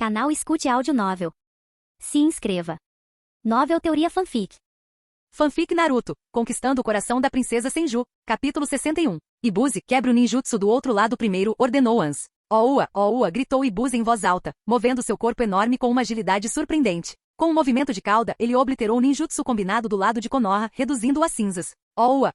Canal Escute Áudio Novel. Se inscreva. Novel Teoria Fanfic. Fanfic Naruto, Conquistando o Coração da Princesa Senju, capítulo 61. Ibuze, quebra o ninjutsu do outro lado primeiro, ordenou Ans. Oua, gritou Ibuze em voz alta, movendo seu corpo enorme com uma agilidade surpreendente. Com um movimento de cauda, ele obliterou o ninjutsu combinado do lado de Konoha, reduzindo-o a cinzas. Oua,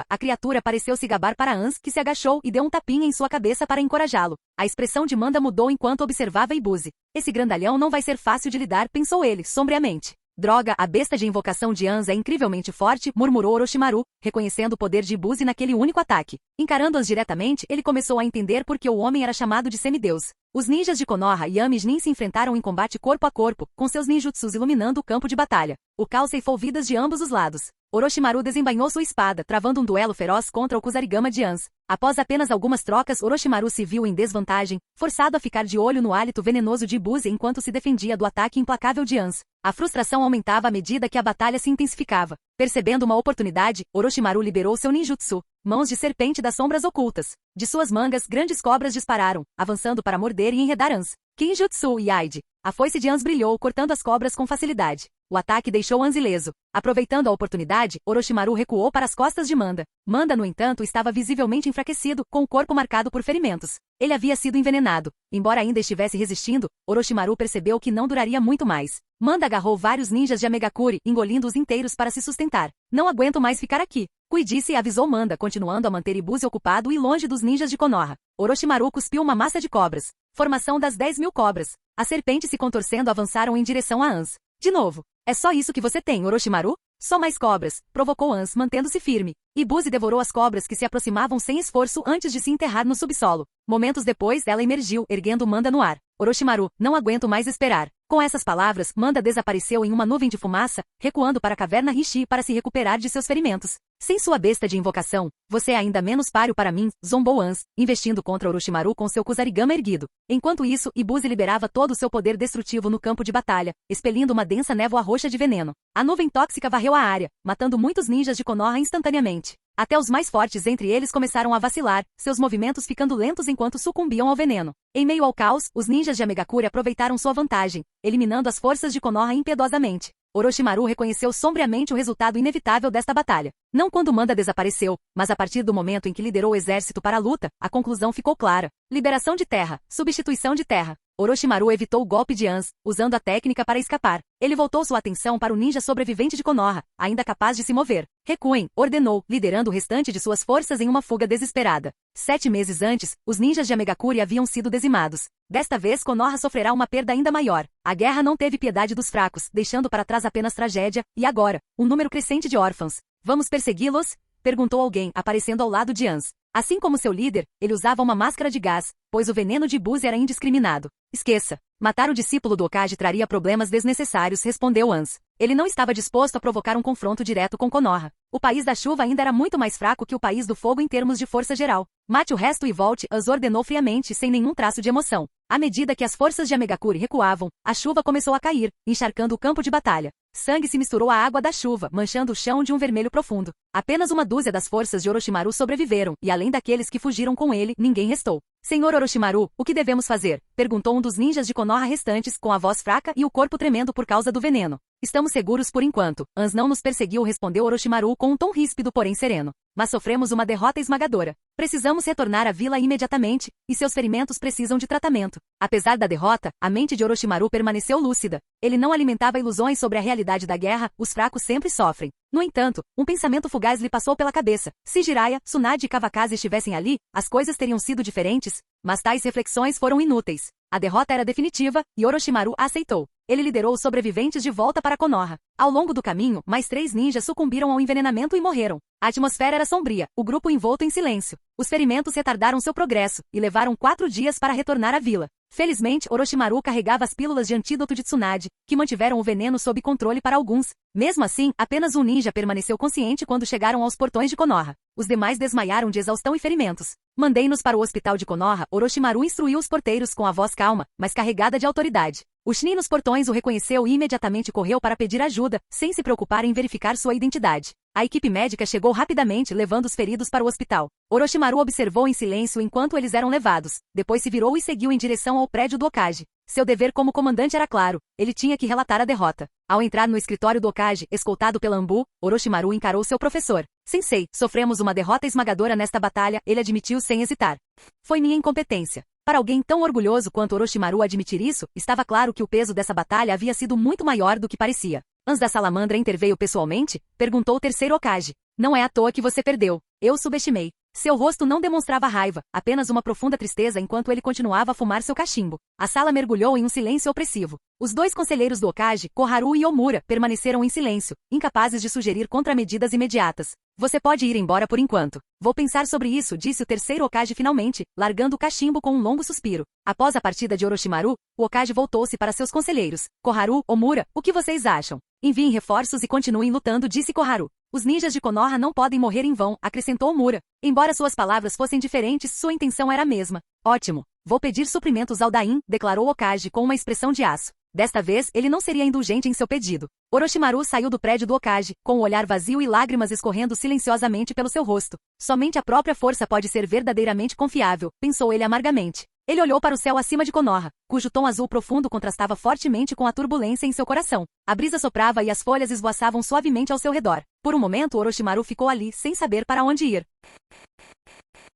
a criatura pareceu se gabar para Ans, que se agachou e deu um tapinha em sua cabeça para encorajá-lo. A expressão de Manda mudou enquanto observava Ibuze. Esse grandalhão não vai ser fácil de lidar, pensou ele, sombriamente. Droga, a besta de invocação de Ans é incrivelmente forte, murmurou Orochimaru, reconhecendo o poder de Ibuze naquele único ataque. Encarando Ans diretamente, ele começou a entender por que o homem era chamado de semideus. Os ninjas de Konoha e Yami-Nin se enfrentaram em combate corpo a corpo, com seus ninjutsus iluminando o campo de batalha. O caos ceifou vidas de ambos os lados. Orochimaru desembainhou sua espada, travando um duelo feroz contra o Kusarigama de Ans. Após apenas algumas trocas, Orochimaru se viu em desvantagem, forçado a ficar de olho no hálito venenoso de Ibuze enquanto se defendia do ataque implacável de Ans. A frustração aumentava à medida que a batalha se intensificava. Percebendo uma oportunidade, Orochimaru liberou seu ninjutsu, Mãos de Serpente das Sombras Ocultas. De suas mangas, grandes cobras dispararam, avançando para morder e enredar Ans. Kinjutsu Yaide. A foice de Ans brilhou, cortando as cobras com facilidade. O ataque deixou Ans ileso. Aproveitando a oportunidade, Orochimaru recuou para as costas de Manda. Manda, no entanto, estava visivelmente enfraquecido, com o corpo marcado por ferimentos. Ele havia sido envenenado. Embora ainda estivesse resistindo, Orochimaru percebeu que não duraria muito mais. Manda agarrou vários ninjas de Amegakure, engolindo-os inteiros para se sustentar. Não aguento mais ficar aqui. Cuide-se, avisou Manda, continuando a manter Ibuze ocupado e longe dos ninjas de Konoha. Orochimaru cuspiu uma massa de cobras. Formação das 10.000 cobras. As serpentes se contorcendo avançaram em direção a Ans. De novo. É só isso que você tem, Orochimaru? Só mais cobras, provocou Ans, mantendo-se firme. Ibuze devorou as cobras que se aproximavam sem esforço antes de se enterrar no subsolo. Momentos depois, ela emergiu, erguendo Manda no ar. Orochimaru, não aguento mais esperar. Com essas palavras, Manda desapareceu em uma nuvem de fumaça, recuando para a caverna Rishi para se recuperar de seus ferimentos. Sem sua besta de invocação, você é ainda menos páreo para mim, zombou Ans, investindo contra Orochimaru com seu Kusarigama erguido. Enquanto isso, Ibuze liberava todo o seu poder destrutivo no campo de batalha, expelindo uma densa névoa roxa de veneno. A nuvem tóxica varreu a área, matando muitos ninjas de Konoha instantaneamente. Até os mais fortes entre eles começaram a vacilar, seus movimentos ficando lentos enquanto sucumbiam ao veneno. Em meio ao caos, os ninjas de Amegakure aproveitaram sua vantagem, eliminando as forças de Konoha impiedosamente. Orochimaru reconheceu sombriamente o resultado inevitável desta batalha. Não quando Manda desapareceu, mas a partir do momento em que liderou o exército para a luta, a conclusão ficou clara. Liberação de terra, substituição de terra. Orochimaru evitou o golpe de Ans, usando a técnica para escapar. Ele voltou sua atenção para o ninja sobrevivente de Konoha, ainda capaz de se mover. Recuem, ordenou, liderando o restante de suas forças em uma fuga desesperada. 7 meses antes, os ninjas de Amegakure haviam sido dizimados. Desta vez Konoha sofrerá uma perda ainda maior. A guerra não teve piedade dos fracos, deixando para trás apenas tragédia, e agora, um número crescente de órfãos. Vamos persegui-los? Perguntou alguém, aparecendo ao lado de Ans. Assim como seu líder, ele usava uma máscara de gás, pois o veneno de Ibuze era indiscriminado. Esqueça. Matar o discípulo do Hokage traria problemas desnecessários, respondeu Ans. Ele não estava disposto a provocar um confronto direto com Konoha. O país da chuva ainda era muito mais fraco que o país do fogo em termos de força geral. Mate o resto e volte, Ans ordenou friamente, sem nenhum traço de emoção. À medida que as forças de Amegakure recuavam, a chuva começou a cair, encharcando o campo de batalha. Sangue se misturou à água da chuva, manchando o chão de um vermelho profundo. Apenas uma dúzia das forças de Orochimaru sobreviveram, e além daqueles que fugiram com ele, ninguém restou. Senhor Orochimaru, o que devemos fazer? Perguntou um dos ninjas de Konoha restantes, com a voz fraca e o corpo tremendo por causa do veneno. Estamos seguros por enquanto. Ans não nos perseguiu, respondeu Orochimaru com um tom ríspido porém sereno. Mas sofremos uma derrota esmagadora. Precisamos retornar à vila imediatamente, e seus ferimentos precisam de tratamento. Apesar da derrota, a mente de Orochimaru permaneceu lúcida. Ele não alimentava ilusões sobre a realidade da guerra, os fracos sempre sofrem. No entanto, um pensamento fugaz lhe passou pela cabeça. Se Jiraiya, Tsunade e Kawakaze estivessem ali, as coisas teriam sido diferentes, mas tais reflexões foram inúteis. A derrota era definitiva, e Orochimaru a aceitou. Ele liderou os sobreviventes de volta para Konoha. Ao longo do caminho, mais 3 ninjas sucumbiram ao envenenamento e morreram. A atmosfera era sombria, o grupo envolto em silêncio. Os ferimentos retardaram seu progresso, e levaram 4 dias para retornar à vila. Felizmente, Orochimaru carregava as pílulas de antídoto de Tsunade, que mantiveram o veneno sob controle para alguns. Mesmo assim, apenas um ninja permaneceu consciente quando chegaram aos portões de Konoha. Os demais desmaiaram de exaustão e ferimentos. Mandei-nos para o hospital de Konoha, Orochimaru instruiu os porteiros com a voz calma, mas carregada de autoridade. O Chunin nos portões o reconheceu e imediatamente correu para pedir ajuda, sem se preocupar em verificar sua identidade. A equipe médica chegou rapidamente, levando os feridos para o hospital. Orochimaru observou em silêncio enquanto eles eram levados. Depois se virou e seguiu em direção ao prédio do Hokage. Seu dever como comandante era claro. Ele tinha que relatar a derrota. Ao entrar no escritório do Hokage, escoltado pela Anbu, Orochimaru encarou seu professor. Sensei, sofremos uma derrota esmagadora nesta batalha, ele admitiu sem hesitar. Foi minha incompetência. Para alguém tão orgulhoso quanto Orochimaru admitir isso, estava claro que o peso dessa batalha havia sido muito maior do que parecia. Antes da salamandra interveio pessoalmente? Perguntou o terceiro Hokage. Não é à toa que você perdeu. Eu subestimei. Seu rosto não demonstrava raiva, apenas uma profunda tristeza enquanto ele continuava a fumar seu cachimbo. A sala mergulhou em um silêncio opressivo. Os dois conselheiros do Hokage, Koharu e Omura, permaneceram em silêncio, incapazes de sugerir contramedidas imediatas. Você pode ir embora por enquanto. Vou pensar sobre isso, disse o terceiro Hokage finalmente, largando o cachimbo com um longo suspiro. Após a partida de Orochimaru, o Hokage voltou-se para seus conselheiros. Koharu, Omura, o que vocês acham? Enviem reforços e continuem lutando, disse Koharu. Os ninjas de Konoha não podem morrer em vão, acrescentou Omura. Embora suas palavras fossem diferentes, sua intenção era a mesma. Ótimo. Vou pedir suprimentos ao Dain, declarou Hokage com uma expressão de aço. Desta vez, ele não seria indulgente em seu pedido. Orochimaru saiu do prédio do Hokage, com o olhar vazio e lágrimas escorrendo silenciosamente pelo seu rosto. Somente a própria força pode ser verdadeiramente confiável, pensou ele amargamente. Ele olhou para o céu acima de Konoha, cujo tom azul profundo contrastava fortemente com a turbulência em seu coração. A brisa soprava e as folhas esvoaçavam suavemente ao seu redor. Por um momento, Orochimaru ficou ali, sem saber para onde ir.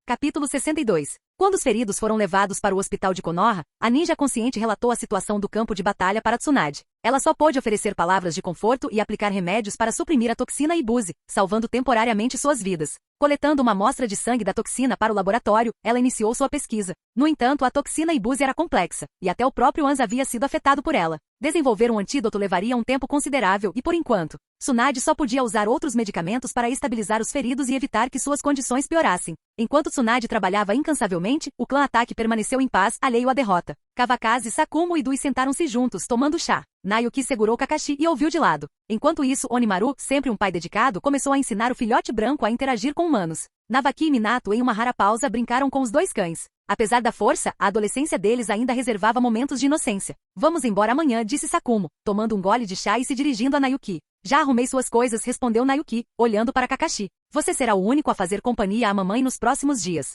Capítulo 62. Quando os feridos foram levados para o hospital de Konoha, a ninja consciente relatou a situação do campo de batalha para Tsunade. Ela só pôde oferecer palavras de conforto e aplicar remédios para suprimir a toxina Ibuze, salvando temporariamente suas vidas. Coletando uma amostra de sangue da toxina para o laboratório, ela iniciou sua pesquisa. No entanto, a toxina Ibuze era complexa, e até o próprio Ans havia sido afetado por ela. Desenvolver um antídoto levaria um tempo considerável e, por enquanto, Tsunade só podia usar outros medicamentos para estabilizar os feridos e evitar que suas condições piorassem. Enquanto Tsunade trabalhava incansavelmente, o clã Ataque permaneceu em paz, alheio à derrota. Kavakazi, Sakumo e Dui sentaram-se juntos, tomando chá. Nayuki segurou Kakashi e ouviu de lado. Enquanto isso, Onimaru, sempre um pai dedicado, começou a ensinar o filhote branco a interagir com humanos. Navaki e Minato, em uma rara pausa, brincaram com os dois cães. Apesar da força, a adolescência deles ainda reservava momentos de inocência. Vamos embora amanhã, disse Sakumo, tomando um gole de chá e se dirigindo a Nayuki. Já arrumei suas coisas, respondeu Nayuki, olhando para Kakashi. Você será o único a fazer companhia à mamãe nos próximos dias.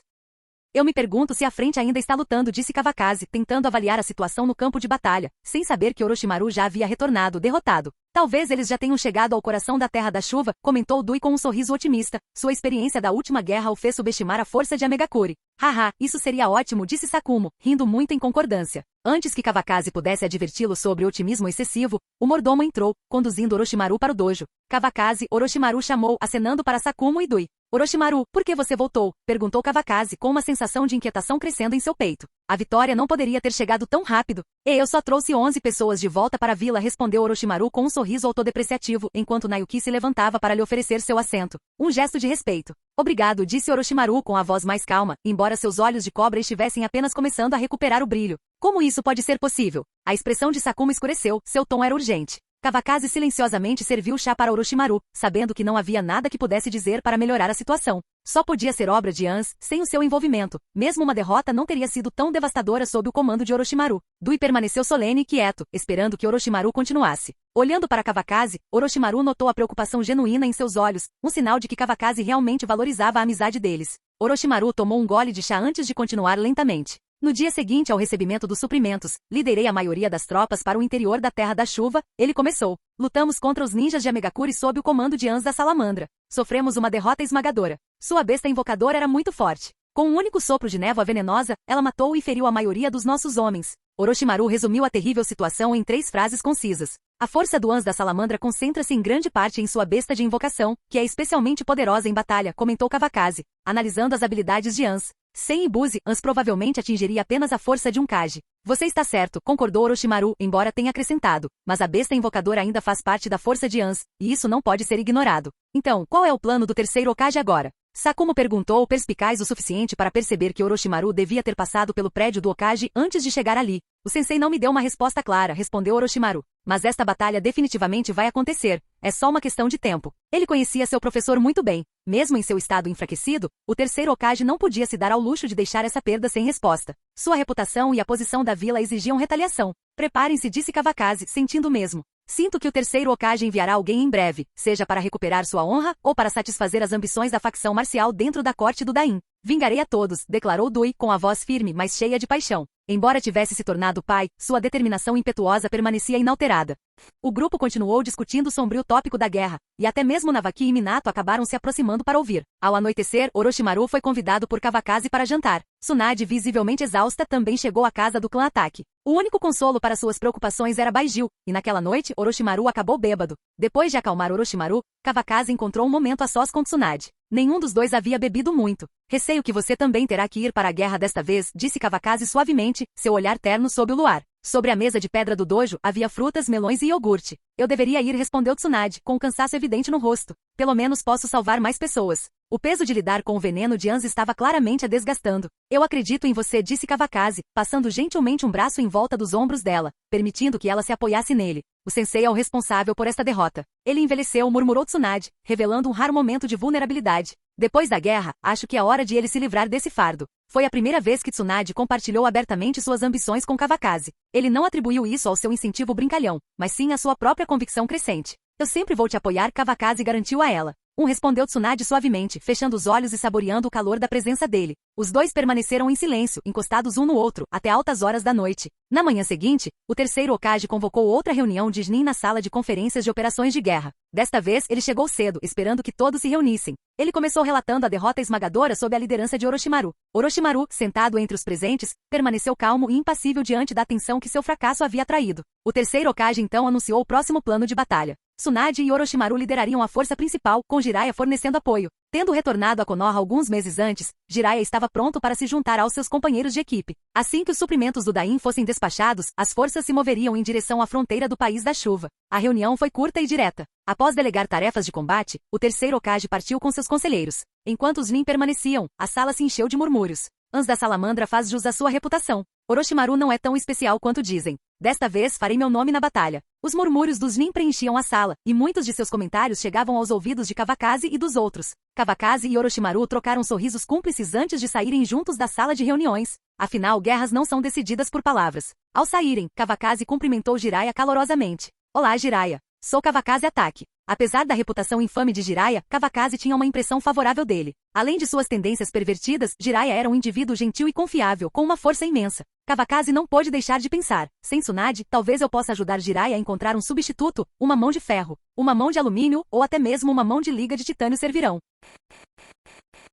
Eu me pergunto se a frente ainda está lutando, disse Kavakazi, tentando avaliar a situação no campo de batalha, sem saber que Orochimaru já havia retornado, derrotado. Talvez eles já tenham chegado ao coração da Terra da Chuva, comentou Dui com um sorriso otimista. Sua experiência da última guerra o fez subestimar a força de Amegakure. Haha, isso seria ótimo, disse Sakumo, rindo muito em concordância. Antes que Kavakazi pudesse adverti-lo sobre o otimismo excessivo, o mordomo entrou, conduzindo Orochimaru para o dojo. Kavakazi, Orochimaru chamou, acenando para Sakumo e Dui. Orochimaru, por que você voltou? Perguntou Kavakazi com uma sensação de inquietação crescendo em seu peito. A vitória não poderia ter chegado tão rápido. Eu só trouxe 11 pessoas de volta para a vila, respondeu Orochimaru com um sorriso autodepreciativo, enquanto Nayuki se levantava para lhe oferecer seu assento. Um gesto de respeito. Obrigado, disse Orochimaru com a voz mais calma, embora seus olhos de cobra estivessem apenas começando a recuperar o brilho. Como isso pode ser possível? A expressão de Sakumo escureceu, seu tom era urgente. Kavakazi silenciosamente serviu chá para Orochimaru, sabendo que não havia nada que pudesse dizer para melhorar a situação. Só podia ser obra de Ans, sem o seu envolvimento. Mesmo uma derrota não teria sido tão devastadora sob o comando de Orochimaru. Dui permaneceu solene e quieto, esperando que Orochimaru continuasse. Olhando para Kavakazi, Orochimaru notou a preocupação genuína em seus olhos, um sinal de que Kavakazi realmente valorizava a amizade deles. Orochimaru tomou um gole de chá antes de continuar lentamente. No dia seguinte ao recebimento dos suprimentos, liderei a maioria das tropas para o interior da Terra da Chuva, ele começou. Lutamos contra os ninjas de Amegakure sob o comando de Ans da Salamandra. Sofremos uma derrota esmagadora. Sua besta invocadora era muito forte. Com um único sopro de névoa venenosa, ela matou e feriu a maioria dos nossos homens. Orochimaru resumiu a terrível situação em 3 frases concisas. A força do Ans da Salamandra concentra-se em grande parte em sua besta de invocação, que é especialmente poderosa em batalha, comentou Kavakazi, analisando as habilidades de Ans. Sem Ibuze, Ans provavelmente atingiria apenas a força de um Kage. Você está certo, concordou Orochimaru, embora tenha acrescentado. Mas a besta invocadora ainda faz parte da força de Ans, e isso não pode ser ignorado. Então, qual é o plano do terceiro Hokage agora? Sakumo perguntou, perspicaz o suficiente para perceber que Orochimaru devia ter passado pelo prédio do Hokage antes de chegar ali. O sensei não me deu uma resposta clara, respondeu Orochimaru. Mas esta batalha definitivamente vai acontecer. É só uma questão de tempo. Ele conhecia seu professor muito bem. Mesmo em seu estado enfraquecido, o terceiro Hokage não podia se dar ao luxo de deixar essa perda sem resposta. Sua reputação e a posição da vila exigiam retaliação. Preparem-se, disse Kavakazi, sentindo o mesmo. Sinto que o terceiro Hokage enviará alguém em breve, seja para recuperar sua honra ou para satisfazer as ambições da facção marcial dentro da corte do Dain. Vingarei a todos, declarou Dui com a voz firme, mas cheia de paixão. Embora tivesse se tornado pai, sua determinação impetuosa permanecia inalterada. O grupo continuou discutindo o sombrio tópico da guerra, e até mesmo Navaki e Minato acabaram se aproximando para ouvir. Ao anoitecer, Orochimaru foi convidado por Kawakaze para jantar. Tsunade, visivelmente exausta, também chegou à casa do clã Ataque. O único consolo para suas preocupações era Baijil, e naquela noite, Orochimaru acabou bêbado. Depois de acalmar Orochimaru, Kawakaze encontrou um momento a sós com Tsunade. Nenhum dos dois havia bebido muito. Receio que você também terá que ir para a guerra desta vez, disse Kawakaze suavemente, seu olhar terno sob o luar. Sobre a mesa de pedra do dojo, havia frutas, melões e iogurte. Eu deveria ir, respondeu Tsunade, com um cansaço evidente no rosto. Pelo menos posso salvar mais pessoas. O peso de lidar com o veneno de Anz estava claramente a desgastando. Eu acredito em você, disse Kawakaze, passando gentilmente um braço em volta dos ombros dela, permitindo que ela se apoiasse nele. O sensei é o responsável por esta derrota. Ele envelheceu, murmurou Tsunade, revelando um raro momento de vulnerabilidade. Depois da guerra, acho que é hora de ele se livrar desse fardo. Foi a primeira vez que Tsunade compartilhou abertamente suas ambições com Kawakaze. Ele não atribuiu isso ao seu incentivo brincalhão, mas sim à sua própria convicção crescente. Eu sempre vou te apoiar, Kawakaze garantiu a ela. Respondeu Tsunade suavemente, fechando os olhos e saboreando o calor da presença dele. Os dois permaneceram em silêncio, encostados um no outro, até altas horas da noite. Na manhã seguinte, o terceiro Hokage convocou outra reunião de Chunin na sala de conferências de operações de guerra. Desta vez, ele chegou cedo, esperando que todos se reunissem. Ele começou relatando a derrota esmagadora sob a liderança de Orochimaru. Orochimaru, sentado entre os presentes, permaneceu calmo e impassível diante da atenção que seu fracasso havia atraído. O terceiro Hokage então anunciou o próximo plano de batalha. Tsunade e Orochimaru liderariam a força principal, com Jiraiya fornecendo apoio. Tendo retornado a Konoha alguns meses antes, Jiraiya estava pronto para se juntar aos seus companheiros de equipe. Assim que os suprimentos do Dain fossem despachados, as forças se moveriam em direção à fronteira do País da Chuva. A reunião foi curta e direta. Após delegar tarefas de combate, o terceiro Hokage partiu com seus conselheiros. Enquanto os Nin permaneciam, a sala se encheu de murmúrios. Anz da Salamandra faz jus à sua reputação. Orochimaru não é tão especial quanto dizem. Desta vez farei meu nome na batalha. Os murmúrios dos Nin preenchiam a sala, e muitos de seus comentários chegavam aos ouvidos de Kawakaze e dos outros. Kawakaze e Orochimaru trocaram sorrisos cúmplices antes de saírem juntos da sala de reuniões. Afinal, guerras não são decididas por palavras. Ao saírem, Kawakaze cumprimentou Jiraiya calorosamente. Olá, Jiraiya. Sou Kawakaze Ataque. Apesar da reputação infame de Jiraiya, Kawakaze tinha uma impressão favorável dele. Além de suas tendências pervertidas, Jiraiya era um indivíduo gentil e confiável, com uma força imensa. Kawakaze não pôde deixar de pensar. Sem Tsunade, talvez eu possa ajudar Jiraiya a encontrar um substituto, uma mão de ferro, uma mão de alumínio ou até mesmo uma mão de liga de titânio servirão.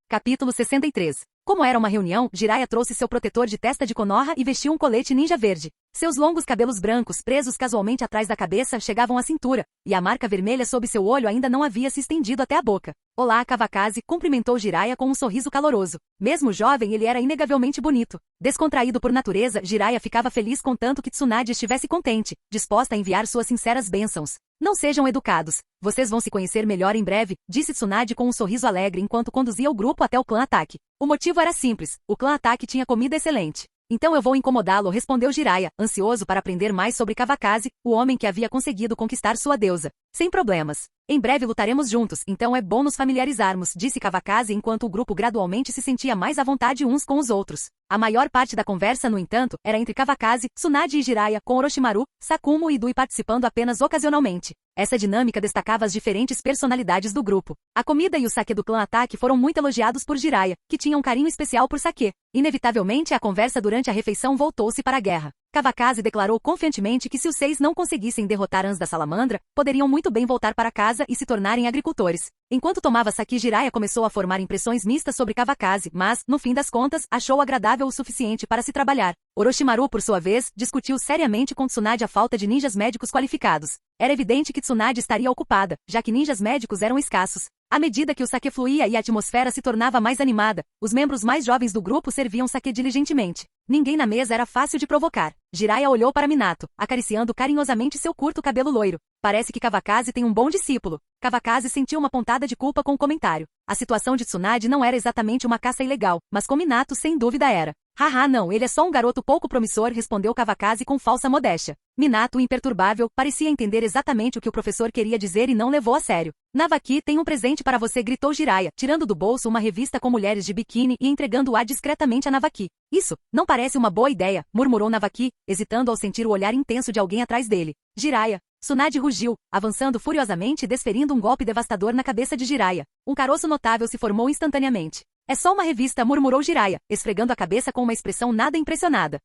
Capítulo 63. Como era uma reunião, Jiraiya trouxe seu protetor de testa de Konoha e vestiu um colete ninja verde. Seus longos cabelos brancos, presos casualmente atrás da cabeça, chegavam à cintura, e a marca vermelha sob seu olho ainda não havia se estendido até a boca. Olá, Kawakaze, cumprimentou Jiraiya com um sorriso caloroso. Mesmo jovem, ele era inegavelmente bonito. Descontraído por natureza, Jiraiya ficava feliz contanto que Tsunade estivesse contente, disposta a enviar suas sinceras bênçãos. Não sejam educados. Vocês vão se conhecer melhor em breve, disse Tsunade com um sorriso alegre enquanto conduzia o grupo até o clã Ataque. O motivo era simples, o clã Ataque tinha comida excelente. Então eu vou incomodá-lo, respondeu Jiraiya, ansioso para aprender mais sobre Kawakaze, o homem que havia conseguido conquistar sua deusa. Sem problemas. Em breve lutaremos juntos, então é bom nos familiarizarmos, disse Kawakaze enquanto o grupo gradualmente se sentia mais à vontade uns com os outros. A maior parte da conversa, no entanto, era entre Kawakaze, Tsunade e Jiraiya, com Orochimaru, Sakumo e Dui participando apenas ocasionalmente. Essa dinâmica destacava as diferentes personalidades do grupo. A comida e o saque do clã Ataque foram muito elogiados por Jiraiya, que tinha um carinho especial por saque. Inevitavelmente, a conversa durante a refeição voltou-se para a guerra. Kawakaze declarou confiantemente que se os 6 não conseguissem derrotar Anz da Salamandra, poderiam muito bem voltar para casa e se tornarem agricultores. Enquanto tomava sake, Jiraiya começou a formar impressões mistas sobre Kawakaze, mas, no fim das contas, achou agradável o suficiente para se trabalhar. Orochimaru, por sua vez, discutiu seriamente com Tsunade a falta de ninjas médicos qualificados. Era evidente que Tsunade estaria ocupada, já que ninjas médicos eram escassos. À medida que o saque fluía e a atmosfera se tornava mais animada, os membros mais jovens do grupo serviam saque diligentemente. Ninguém na mesa era fácil de provocar. Jiraiya olhou para Minato, acariciando carinhosamente seu curto cabelo loiro. Parece que Kawakaze tem um bom discípulo. Kawakaze sentiu uma pontada de culpa com o comentário. A situação de Tsunade não era exatamente uma caça ilegal, mas com Minato sem dúvida era. Haha, não, ele é só um garoto pouco promissor, respondeu Kawakaze com falsa modéstia. Minato, imperturbável, parecia entender exatamente o que o professor queria dizer e não levou a sério. Navaki tem um presente para você, gritou Jiraiya, tirando do bolso uma revista com mulheres de biquíni e entregando-a discretamente a Navaki. Isso, não parece uma boa ideia, murmurou Navaki, hesitando ao sentir o olhar intenso de alguém atrás dele. Jiraiya. Tsunade rugiu, avançando furiosamente e desferindo um golpe devastador na cabeça de Jiraiya. Um caroço notável se formou instantaneamente. É só uma revista, murmurou Jiraiya, esfregando a cabeça com uma expressão nada impressionada.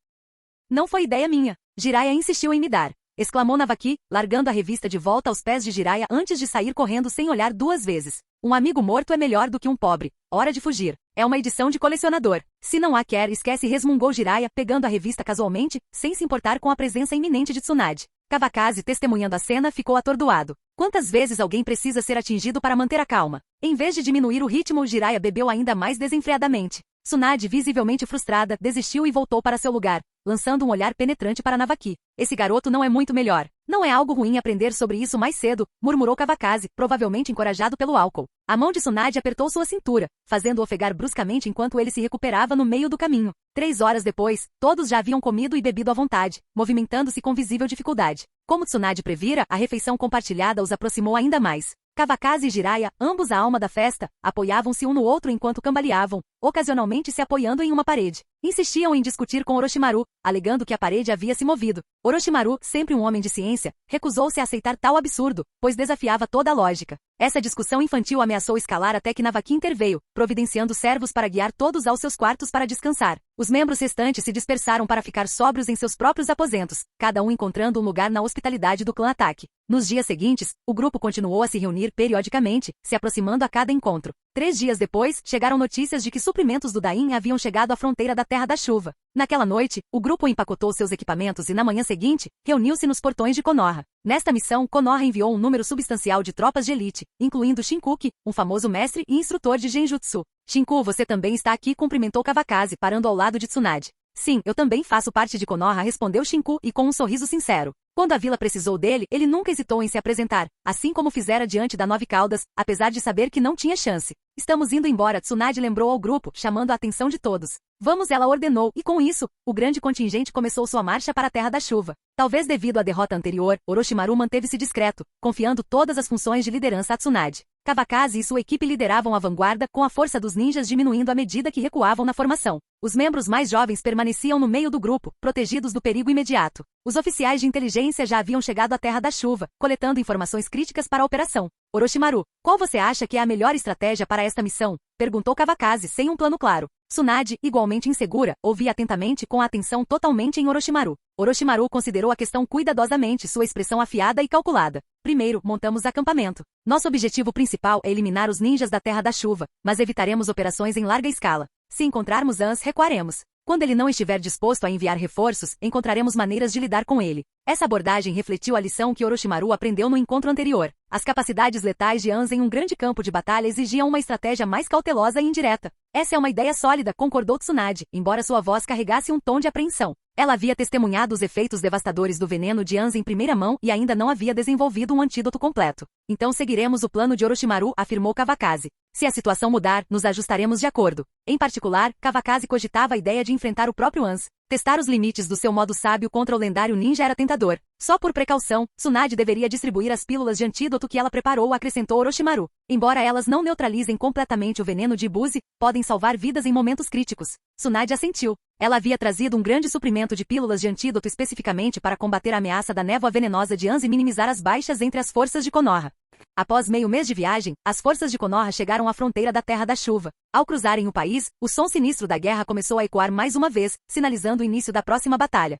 Não foi ideia minha. Jiraiya insistiu em me dar. Exclamou Navaki, largando a revista de volta aos pés de Jiraiya antes de sair correndo sem olhar duas vezes. Um amigo morto é melhor do que um pobre. Hora de fugir. É uma edição de colecionador. Se não a quer, esquece, resmungou Jiraiya, pegando a revista casualmente, sem se importar com a presença iminente de Tsunade. Kawakaze, testemunhando a cena, ficou atordoado. Quantas vezes alguém precisa ser atingido para manter a calma? Em vez de diminuir o ritmo, Jiraiya bebeu ainda mais desenfreadamente. Tsunade, visivelmente frustrada, desistiu e voltou para seu lugar, lançando um olhar penetrante para Navaki. Esse garoto não é muito melhor. Não é algo ruim aprender sobre isso mais cedo, murmurou Kawakaze, provavelmente encorajado pelo álcool. A mão de Tsunade apertou sua cintura, fazendo-o ofegar bruscamente enquanto ele se recuperava no meio do caminho. 3 horas depois, todos já haviam comido e bebido à vontade, movimentando-se com visível dificuldade. Como Tsunade previra, a refeição compartilhada os aproximou ainda mais. Kawakaze e Jiraiya, ambos a alma da festa, apoiavam-se um no outro enquanto cambaleavam, ocasionalmente se apoiando em uma parede. Insistiam em discutir com Orochimaru, alegando que a parede havia se movido. Orochimaru, sempre um homem de ciência, recusou-se a aceitar tal absurdo, pois desafiava toda a lógica. Essa discussão infantil ameaçou escalar até que Navaki interveio, providenciando servos para guiar todos aos seus quartos para descansar. Os membros restantes se dispersaram para ficar sóbrios em seus próprios aposentos, cada um encontrando um lugar na hospitalidade do clã Ataque. Nos dias seguintes, o grupo continuou a se reunir periodicamente, se aproximando a cada encontro. 3 dias depois, chegaram notícias de que suprimentos do Dain haviam chegado à fronteira da Terra da Chuva. Naquela noite, o grupo empacotou seus equipamentos e na manhã seguinte, reuniu-se nos portões de Konoha. Nesta missão, Konoha enviou um número substancial de tropas de elite, incluindo Shinkuki, um famoso mestre e instrutor de Genjutsu. Shinku, você também está aqui, cumprimentou Kawakaze, parando ao lado de Tsunade. Sim, eu também faço parte de Konoha, respondeu Shinku e com um sorriso sincero. Quando a vila precisou dele, ele nunca hesitou em se apresentar, assim como fizera diante da Nove Caudas, apesar de saber que não tinha chance. Estamos indo embora, Tsunade lembrou ao grupo, chamando a atenção de todos. Vamos, ela ordenou, e com isso, o grande contingente começou sua marcha para a Terra da Chuva. Talvez devido à derrota anterior, Orochimaru manteve-se discreto, confiando todas as funções de liderança a Tsunade. Kawakaze e sua equipe lideravam a vanguarda, com a força dos ninjas diminuindo à medida que recuavam na formação. Os membros mais jovens permaneciam no meio do grupo, protegidos do perigo imediato. Os oficiais de inteligência já haviam chegado à Terra da Chuva, coletando informações críticas para a operação. Orochimaru, qual você acha que é a melhor estratégia para esta missão? Perguntou Kawakaze, sem um plano claro. Tsunade, igualmente insegura, ouvia atentamente com a atenção totalmente em Orochimaru. Orochimaru considerou a questão cuidadosamente, sua expressão afiada e calculada. Primeiro, montamos acampamento. Nosso objetivo principal é eliminar os ninjas da Terra da Chuva, mas evitaremos operações em larga escala. Se encontrarmos Ans, recuaremos. Quando ele não estiver disposto a enviar reforços, encontraremos maneiras de lidar com ele. Essa abordagem refletiu a lição que Orochimaru aprendeu no encontro anterior. As capacidades letais de Ans em um grande campo de batalha exigiam uma estratégia mais cautelosa e indireta. Essa é uma ideia sólida, concordou Tsunade, embora sua voz carregasse um tom de apreensão. Ela havia testemunhado os efeitos devastadores do veneno de Ans em primeira mão e ainda não havia desenvolvido um antídoto completo. Então seguiremos o plano de Orochimaru, afirmou Kawakaze. Se a situação mudar, nos ajustaremos de acordo. Em particular, Kawakaze cogitava a ideia de enfrentar o próprio Ans. Testar os limites do seu modo sábio contra o lendário ninja era tentador. Só por precaução, Tsunade deveria distribuir as pílulas de antídoto que ela preparou, acrescentou Orochimaru. Embora elas não neutralizem completamente o veneno de Ibuze, podem salvar vidas em momentos críticos. Tsunade assentiu. Ela havia trazido um grande suprimento de pílulas de antídoto especificamente para combater a ameaça da névoa venenosa de Ans e minimizar as baixas entre as forças de Konoha. Após meio mês de viagem, as forças de Konoha chegaram à fronteira da Terra da Chuva. Ao cruzarem o país, o som sinistro da guerra começou a ecoar mais uma vez, sinalizando o início da próxima batalha.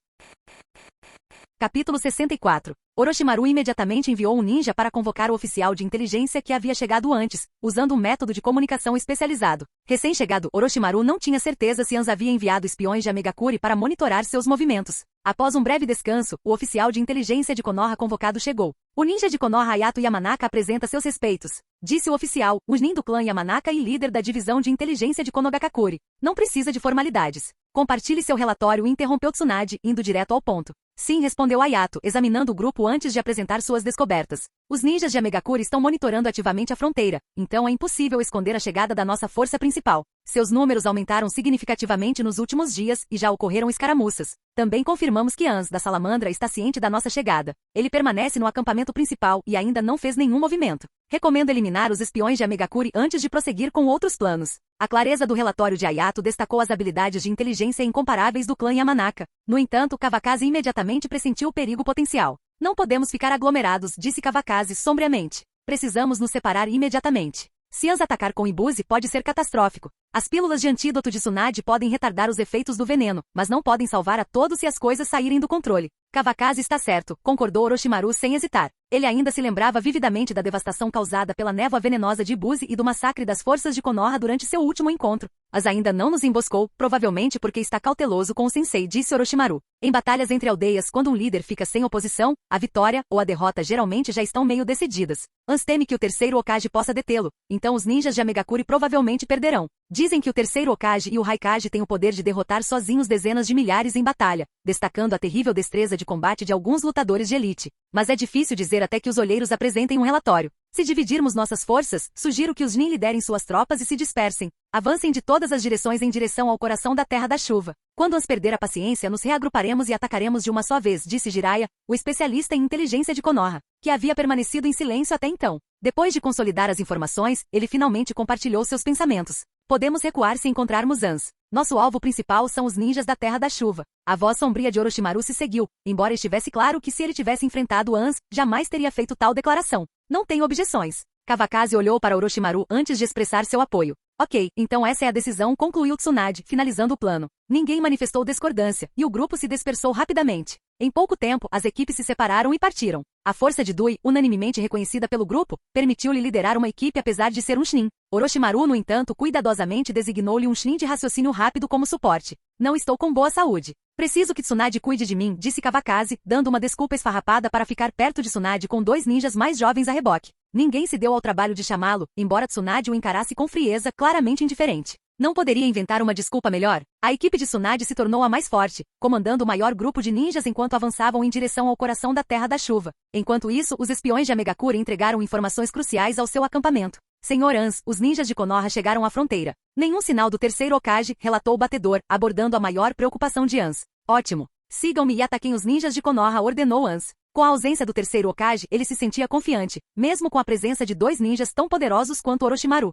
Capítulo 64. Orochimaru imediatamente enviou um ninja para convocar o oficial de inteligência que havia chegado antes, usando um método de comunicação especializado. Recém-chegado, Orochimaru não tinha certeza se Ans havia enviado espiões de Amegakure para monitorar seus movimentos. Após um breve descanso, o oficial de inteligência de Konoha convocado chegou. O ninja de Konoha Hayato Yamanaka apresenta seus respeitos, disse o oficial, o nin do clã Yamanaka e líder da divisão de inteligência de Konogakakure. Não precisa de formalidades. Compartilhe seu relatório, interrompeu Tsunade, indo direto ao ponto. Sim, respondeu Ayato, examinando o grupo antes de apresentar suas descobertas. Os ninjas de Amegakure estão monitorando ativamente a fronteira, então é impossível esconder a chegada da nossa força principal. Seus números aumentaram significativamente nos últimos dias e já ocorreram escaramuças. Também confirmamos que Ans, da Salamandra, está ciente da nossa chegada. Ele permanece no acampamento principal e ainda não fez nenhum movimento. Recomendo eliminar os espiões de Amegakure antes de prosseguir com outros planos. A clareza do relatório de Ayato destacou as habilidades de inteligência incomparáveis do clã Yamanaka. No entanto, Kawakaze imediatamente pressentiu o perigo potencial. Não podemos ficar aglomerados, disse Kawakaze sombriamente. Precisamos nos separar imediatamente. Se Ans atacar com Ibuze pode ser catastrófico. As pílulas de antídoto de Tsunade podem retardar os efeitos do veneno, mas não podem salvar a todos se as coisas saírem do controle. Kawakaze está certo, concordou Orochimaru sem hesitar. Ele ainda se lembrava vividamente da devastação causada pela névoa venenosa de Ibuze e do massacre das forças de Konoha durante seu último encontro. Mas ainda não nos emboscou, provavelmente porque está cauteloso com o sensei, disse Orochimaru. Em batalhas entre aldeias, quando um líder fica sem oposição, a vitória ou a derrota geralmente já estão meio decididas. Ans teme que o terceiro Hokage possa detê-lo, então os ninjas de Amegakure provavelmente perderão. Dizem que o terceiro Hokage e o Raikage têm o poder de derrotar sozinhos dezenas de milhares em batalha, destacando a terrível destreza de combate de alguns lutadores de elite. Mas é difícil dizer até que os olheiros apresentem um relatório. Se dividirmos nossas forças, sugiro que os Nin liderem suas tropas e se dispersem. Avancem de todas as direções em direção ao coração da Terra da Chuva. Quando Ans perder a paciência, nos reagruparemos e atacaremos de uma só vez, disse Jiraiya, o especialista em inteligência de Konoha, que havia permanecido em silêncio até então. Depois de consolidar as informações, ele finalmente compartilhou seus pensamentos. Podemos recuar se encontrarmos Ans. Nosso alvo principal são os ninjas da Terra da Chuva. A voz sombria de Orochimaru se seguiu, embora estivesse claro que se ele tivesse enfrentado Ans, jamais teria feito tal declaração. Não tenho objeções. Kawakaze olhou para Orochimaru antes de expressar seu apoio. Ok, então essa é a decisão, concluiu Tsunade, finalizando o plano. Ninguém manifestou discordância, e o grupo se dispersou rapidamente. Em pouco tempo, as equipes se separaram e partiram. A força de Dui, unanimemente reconhecida pelo grupo, permitiu-lhe liderar uma equipe apesar de ser um Chunin. Orochimaru, no entanto, cuidadosamente designou-lhe um Chunin de raciocínio rápido como suporte. Não estou com boa saúde. Preciso que Tsunade cuide de mim, disse Kawakaze, dando uma desculpa esfarrapada para ficar perto de Tsunade com dois ninjas mais jovens a reboque. Ninguém se deu ao trabalho de chamá-lo, embora Tsunade o encarasse com frieza, claramente indiferente. Não poderia inventar uma desculpa melhor? A equipe de Tsunade se tornou a mais forte, comandando o maior grupo de ninjas enquanto avançavam em direção ao coração da Terra da Chuva. Enquanto isso, os espiões de Amegakure entregaram informações cruciais ao seu acampamento. Senhor Ans, os ninjas de Konoha chegaram à fronteira. Nenhum sinal do terceiro Hokage, relatou o batedor, abordando a maior preocupação de Ans. Ótimo. Sigam-me e ataquem os ninjas de Konoha, ordenou Ans. Com a ausência do terceiro Hokage, ele se sentia confiante, mesmo com a presença de dois ninjas tão poderosos quanto Orochimaru.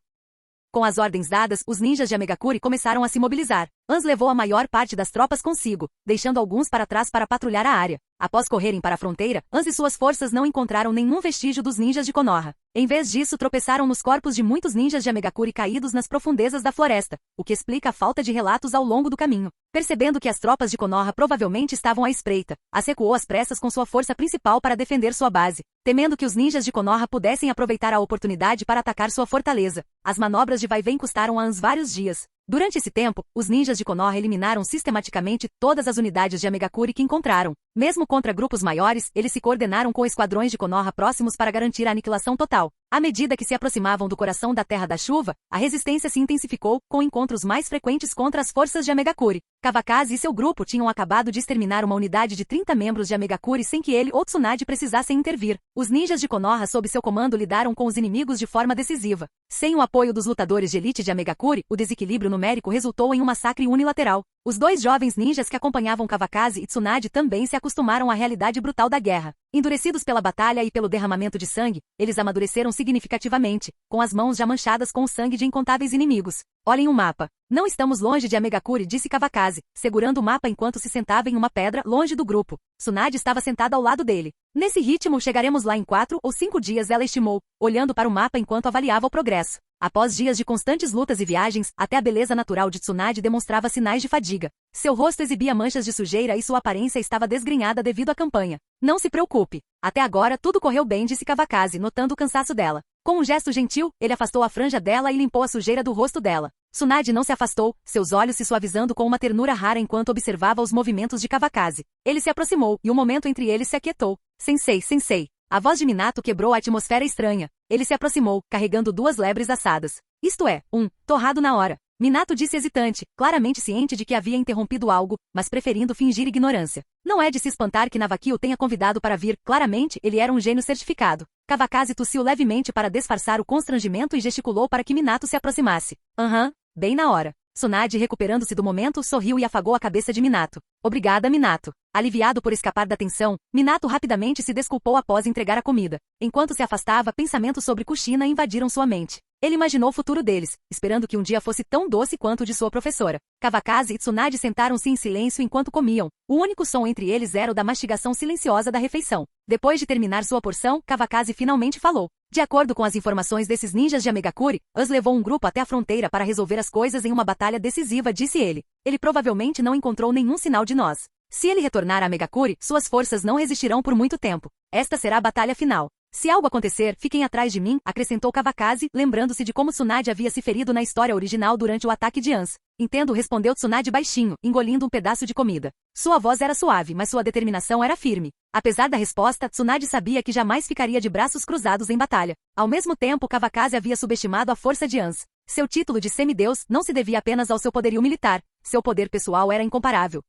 Com as ordens dadas, os ninjas de Amegakure começaram a se mobilizar. Ans levou a maior parte das tropas consigo, deixando alguns para trás para patrulhar a área. Após correrem para a fronteira, Ans e suas forças não encontraram nenhum vestígio dos ninjas de Konoha. Em vez disso, tropeçaram nos corpos de muitos ninjas de Amegakure caídos nas profundezas da floresta, o que explica a falta de relatos ao longo do caminho. Percebendo que as tropas de Konoha provavelmente estavam à espreita, Ans recuou às pressas com sua força principal para defender sua base, temendo que os ninjas de Konoha pudessem aproveitar a oportunidade para atacar sua fortaleza. As manobras de vai-vem custaram a Ans vários dias. Durante esse tempo, os ninjas de Konoha eliminaram sistematicamente todas as unidades de Amegakure que encontraram. Mesmo contra grupos maiores, eles se coordenaram com esquadrões de Konoha próximos para garantir a aniquilação total. À medida que se aproximavam do coração da Terra da Chuva, a resistência se intensificou, com encontros mais frequentes contra as forças de Amegakure. Kawakaze e seu grupo tinham acabado de exterminar uma unidade de 30 membros de Amegakure sem que ele ou Tsunade precisassem intervir. Os ninjas de Konoha sob seu comando lidaram com os inimigos de forma decisiva. Sem o apoio dos lutadores de elite de Amegakure, o desequilíbrio numérico resultou em um massacre unilateral. Os dois jovens ninjas que acompanhavam Kawakaze e Tsunade também se acostumaram à realidade brutal da guerra. Endurecidos pela batalha e pelo derramamento de sangue, eles amadureceram significativamente, com as mãos já manchadas com o sangue de incontáveis inimigos. Olhem o mapa. Não estamos longe de Amegakure, disse Kawakaze, segurando o mapa enquanto se sentava em uma pedra longe do grupo. Tsunade estava sentada ao lado dele. Nesse ritmo chegaremos lá em 4 ou 5 dias, ela estimou, olhando para o mapa enquanto avaliava o progresso. Após dias de constantes lutas e viagens, até a beleza natural de Tsunade demonstrava sinais de fadiga. Seu rosto exibia manchas de sujeira e sua aparência estava desgrenhada devido à campanha. Não se preocupe. Até agora tudo correu bem, disse Kawakaze, notando o cansaço dela. Com um gesto gentil, ele afastou a franja dela e limpou a sujeira do rosto dela. Tsunade não se afastou, seus olhos se suavizando com uma ternura rara enquanto observava os movimentos de Kawakaze. Ele se aproximou, e o momento entre eles se aquietou. Sensei, sensei. A voz de Minato quebrou a atmosfera estranha. Ele se aproximou, carregando 2 lebres assadas. Isto é, torrado na hora. Minato disse hesitante, claramente ciente de que havia interrompido algo, mas preferindo fingir ignorância. Não é de se espantar que Navaki o tenha convidado para vir, claramente ele era um gênio certificado. Kawakaze tossiu levemente para disfarçar o constrangimento e gesticulou para que Minato se aproximasse. Bem na hora. Tsunade, recuperando-se do momento, sorriu e afagou a cabeça de Minato. Obrigada, Minato. Aliviado por escapar da tensão, Minato rapidamente se desculpou após entregar a comida. Enquanto se afastava, pensamentos sobre Kushina invadiram sua mente. Ele imaginou o futuro deles, esperando que um dia fosse tão doce quanto o de sua professora. Kawakaze e Tsunade sentaram-se em silêncio enquanto comiam. O único som entre eles era o da mastigação silenciosa da refeição. Depois de terminar sua porção, Kawakaze finalmente falou. De acordo com as informações desses ninjas de Amegakuri, Ans levou um grupo até a fronteira para resolver as coisas em uma batalha decisiva, disse ele. Ele provavelmente não encontrou nenhum sinal de nós. Se ele retornar a Amegakuri, suas forças não resistirão por muito tempo. Esta será a batalha final. Se algo acontecer, fiquem atrás de mim, acrescentou Kawakaze, lembrando-se de como Tsunade havia se ferido na história original durante o ataque de Ans. Entendo, respondeu Tsunade baixinho, engolindo um pedaço de comida. Sua voz era suave, mas sua determinação era firme. Apesar da resposta, Tsunade sabia que jamais ficaria de braços cruzados em batalha. Ao mesmo tempo, Kawakaze havia subestimado a força de Ans. Seu título de semideus não se devia apenas ao seu poderio militar. Seu poder pessoal era incomparável.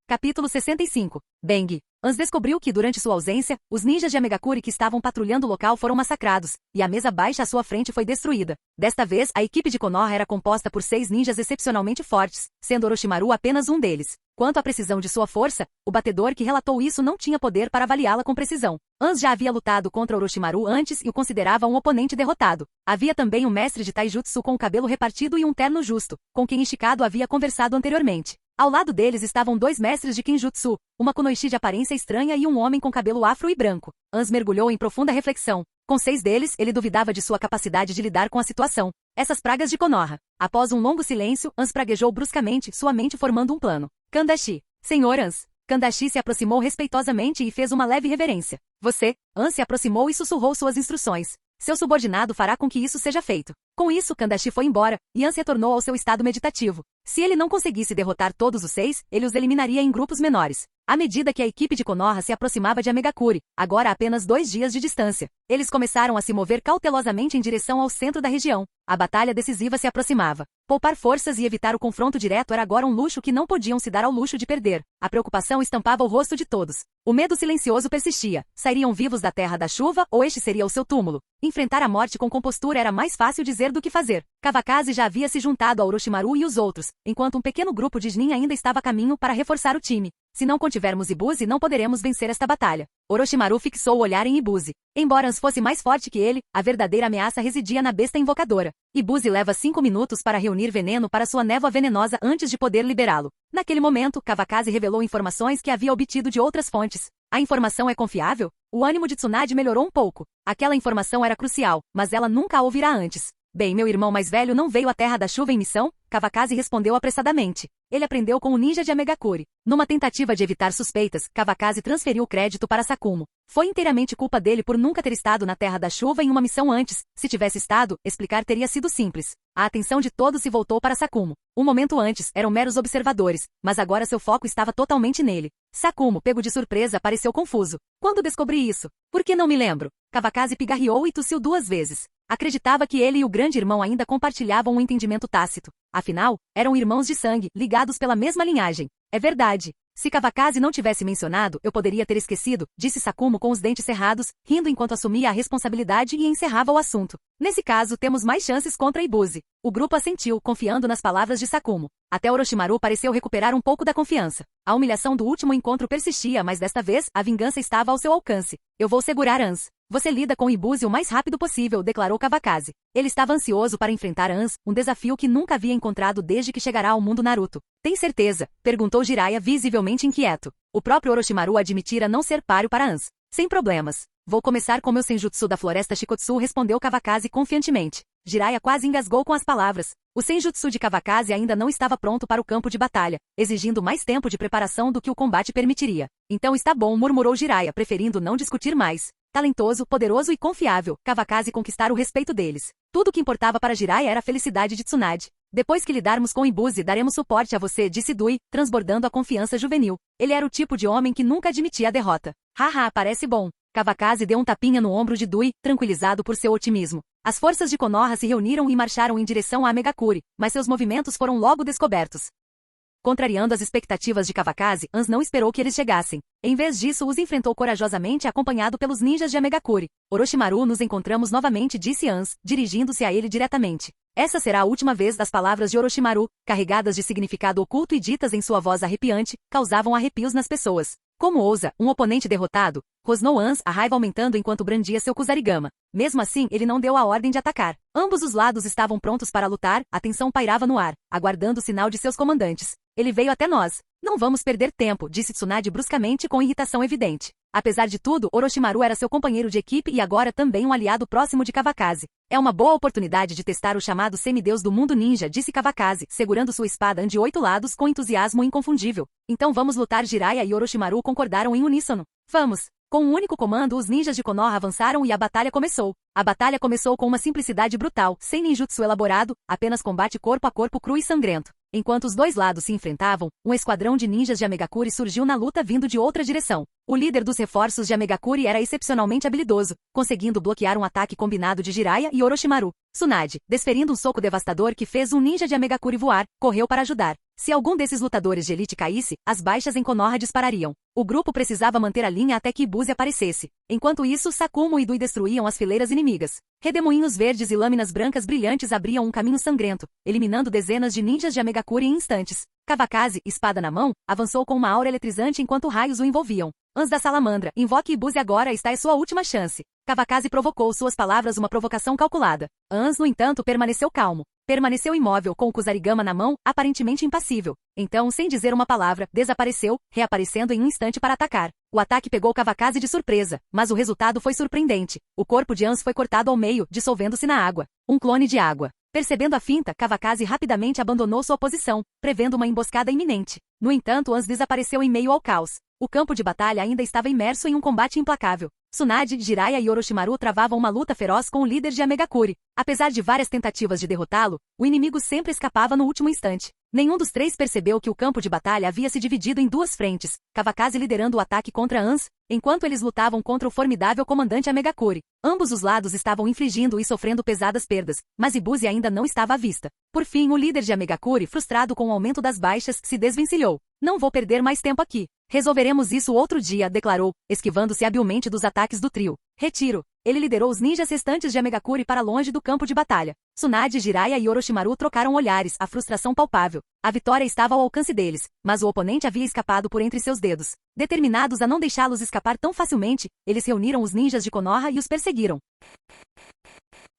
Capítulo 65. Bang. Ans descobriu que, durante sua ausência, os ninjas de Amegakuri que estavam patrulhando o local foram massacrados, e a mesa baixa à sua frente foi destruída. Desta vez, a equipe de Konoha era composta por 6 ninjas excepcionalmente fortes, sendo Orochimaru apenas um deles. Quanto à precisão de sua força, o batedor que relatou isso não tinha poder para avaliá-la com precisão. Ans já havia lutado contra Orochimaru antes e o considerava um oponente derrotado. Havia também um mestre de taijutsu com o cabelo repartido e um terno justo, com quem Ishikado havia conversado anteriormente. Ao lado deles estavam 2 mestres de Kinjutsu, uma kunoichi de aparência estranha e um homem com cabelo afro e branco. Ans mergulhou em profunda reflexão. Com 6 deles, ele duvidava de sua capacidade de lidar com a situação. Essas pragas de Konoha. Após um longo silêncio, Ans praguejou bruscamente, sua mente formando um plano. Kandashi. Senhor Ans. Kandashi se aproximou respeitosamente e fez uma leve reverência. Você. Ans se aproximou e sussurrou suas instruções. Seu subordinado fará com que isso seja feito. Com isso, Kandashi foi embora, e Ans retornou ao seu estado meditativo. Se ele não conseguisse derrotar todos os 6, ele os eliminaria em grupos menores. À medida que a equipe de Konoha se aproximava de Amegakuri, agora a apenas 2 dias de distância, eles começaram a se mover cautelosamente em direção ao centro da região. A batalha decisiva se aproximava. Poupar forças e evitar o confronto direto era agora um luxo que não podiam se dar ao luxo de perder. A preocupação estampava o rosto de todos. O medo silencioso persistia. Sairiam vivos da terra da chuva ou este seria o seu túmulo? Enfrentar a morte com compostura era mais fácil dizer do que fazer. Kawakaze já havia se juntado a Orochimaru e os outros, enquanto um pequeno grupo de Chunin ainda estava a caminho para reforçar o time. Se não contivermos Ibuze, não poderemos vencer esta batalha. Orochimaru fixou o olhar em Ibuze. Embora Ans fosse mais forte que ele, a verdadeira ameaça residia na besta invocadora. Ibuze leva 5 minutos para reunir veneno para sua névoa venenosa antes de poder liberá-lo. Naquele momento, Kawakaze revelou informações que havia obtido de outras fontes. A informação é confiável? O ânimo de Tsunade melhorou um pouco. Aquela informação era crucial, mas ela nunca a ouvirá antes. Bem, meu irmão mais velho não veio à Terra da Chuva em missão? Kawakaze respondeu apressadamente. Ele aprendeu com o ninja de Amegakuri. Numa tentativa de evitar suspeitas, Kawakaze transferiu o crédito para Sakumo. Foi inteiramente culpa dele por nunca ter estado na Terra da Chuva em uma missão antes. Se tivesse estado, explicar teria sido simples. A atenção de todos se voltou para Sakumo. Um momento antes, eram meros observadores, mas agora seu foco estava totalmente nele. Sakumo, pego de surpresa, pareceu confuso. Quando descobri isso? Por que não me lembro? Kawakaze pigarreou e tossiu 2 vezes. Acreditava que ele e o grande irmão ainda compartilhavam um entendimento tácito. Afinal, eram irmãos de sangue, ligados pela mesma linhagem. É verdade. Se Kawakaze não tivesse mencionado, eu poderia ter esquecido, disse Sakumo com os dentes cerrados, rindo enquanto assumia a responsabilidade e encerrava o assunto. Nesse caso, temos mais chances contra Ibuze. O grupo assentiu, confiando nas palavras de Sakumo. Até Orochimaru pareceu recuperar um pouco da confiança. A humilhação do último encontro persistia, mas desta vez, a vingança estava ao seu alcance. Eu vou segurar Ans. Você lida com Ibuze o mais rápido possível, declarou Kawakaze. Ele estava ansioso para enfrentar Ans, um desafio que nunca havia encontrado desde que chegará ao mundo Naruto. Tem certeza? Perguntou Jiraiya visivelmente inquieto. O próprio Orochimaru admitira não ser páreo para Ans. Sem problemas. Vou começar com meu senjutsu da floresta Shikotsu, respondeu Kawakaze confiantemente. Jiraiya quase engasgou com as palavras. O senjutsu de Kawakaze ainda não estava pronto para o campo de batalha, exigindo mais tempo de preparação do que o combate permitiria. Então está bom, murmurou Jiraiya, preferindo não discutir mais. Talentoso, poderoso e confiável, Kawakaze conquistara o respeito deles. Tudo o que importava para Jiraiya era a felicidade de Tsunade. Depois que lidarmos com Ibuze, daremos suporte a você, disse Dui, transbordando a confiança juvenil. Ele era o tipo de homem que nunca admitia a derrota. Haha, parece bom. Kavakazi deu um tapinha no ombro de Dui, tranquilizado por seu otimismo. As forças de Konoha se reuniram e marcharam em direção a Megakuri, mas seus movimentos foram logo descobertos. Contrariando as expectativas de Kavakazi, Ans não esperou que eles chegassem. Em vez disso, os enfrentou corajosamente acompanhado pelos ninjas de Megakuri. Orochimaru, nos encontramos novamente, disse Ans, dirigindo-se a ele diretamente. Essa será a última vez. Das palavras de Orochimaru, carregadas de significado oculto e ditas em sua voz arrepiante, causavam arrepios nas pessoas. Como ousa, um oponente derrotado? Rosnou Ans, a raiva aumentando enquanto brandia seu Kusarigama. Mesmo assim, ele não deu a ordem de atacar. Ambos os lados estavam prontos para lutar, a tensão pairava no ar, aguardando o sinal de seus comandantes. Ele veio até nós. Não vamos perder tempo, disse Tsunade bruscamente com irritação evidente. Apesar de tudo, Orochimaru era seu companheiro de equipe e agora também um aliado próximo de Kavakazi. É uma boa oportunidade de testar o chamado semideus do mundo ninja, disse Kavakazi, segurando sua espada de 8 lados com entusiasmo inconfundível. Então vamos lutar. Jiraiya e Orochimaru concordaram em uníssono. Vamos! Com um único comando, os ninjas de Konoha avançaram e a batalha começou. A batalha começou com uma simplicidade brutal, sem ninjutsu elaborado, apenas combate corpo a corpo cru e sangrento. Enquanto os dois lados se enfrentavam, um esquadrão de ninjas de Amegakuri surgiu na luta vindo de outra direção. O líder dos reforços de Amegakuri era excepcionalmente habilidoso, conseguindo bloquear um ataque combinado de Jiraiya e Orochimaru. Tsunade, desferindo um soco devastador que fez um ninja de Amegakuri voar, correu para ajudar. Se algum desses lutadores de elite caísse, as baixas em Konoha disparariam. O grupo precisava manter a linha até que Ibuzi aparecesse. Enquanto isso, Sakumo e Dui destruíam as fileiras inimigas. Redemoinhos verdes e lâminas brancas brilhantes abriam um caminho sangrento, eliminando dezenas de ninjas de Amegakuri em instantes. Kavakazi, espada na mão, avançou com uma aura eletrizante enquanto raios o envolviam. Ans da Salamandra, invoque Ibuzi agora, está é sua última chance. Kavakazi provocou suas palavras uma provocação calculada. Ans, no entanto, permaneceu calmo. Permaneceu imóvel com o Kusarigama na mão, aparentemente impassível. Então, sem dizer uma palavra, desapareceu, reaparecendo em um instante para atacar. O ataque pegou Kavakazi de surpresa, mas o resultado foi surpreendente. O corpo de Ans foi cortado ao meio, dissolvendo-se na água. Um clone de água. Percebendo a finta, Kavakazi rapidamente abandonou sua posição, prevendo uma emboscada iminente. No entanto, Ans desapareceu em meio ao caos. O campo de batalha ainda estava imerso em um combate implacável. Tsunade, Jiraiya e Orochimaru travavam uma luta feroz com o líder de Amegakuri. Apesar de várias tentativas de derrotá-lo, o inimigo sempre escapava no último instante. Nenhum dos três percebeu que o campo de batalha havia se dividido em duas frentes, Kavakazi liderando o ataque contra Ans, enquanto eles lutavam contra o formidável comandante Amegakuri. Ambos os lados estavam infligindo e sofrendo pesadas perdas, mas Ibuzi ainda não estava à vista. Por fim, o líder de Amegakuri, frustrado com o aumento das baixas, se desvencilhou. Não vou perder mais tempo aqui. Resolveremos isso outro dia, declarou, esquivando-se habilmente dos ataques do trio. Retiro. Ele liderou os ninjas restantes de Amegakuri para longe do campo de batalha. Tsunade, Jiraiya e Orochimaru trocaram olhares, a frustração palpável. A vitória estava ao alcance deles, mas o oponente havia escapado por entre seus dedos. Determinados a não deixá-los escapar tão facilmente, eles reuniram os ninjas de Konoha e os perseguiram.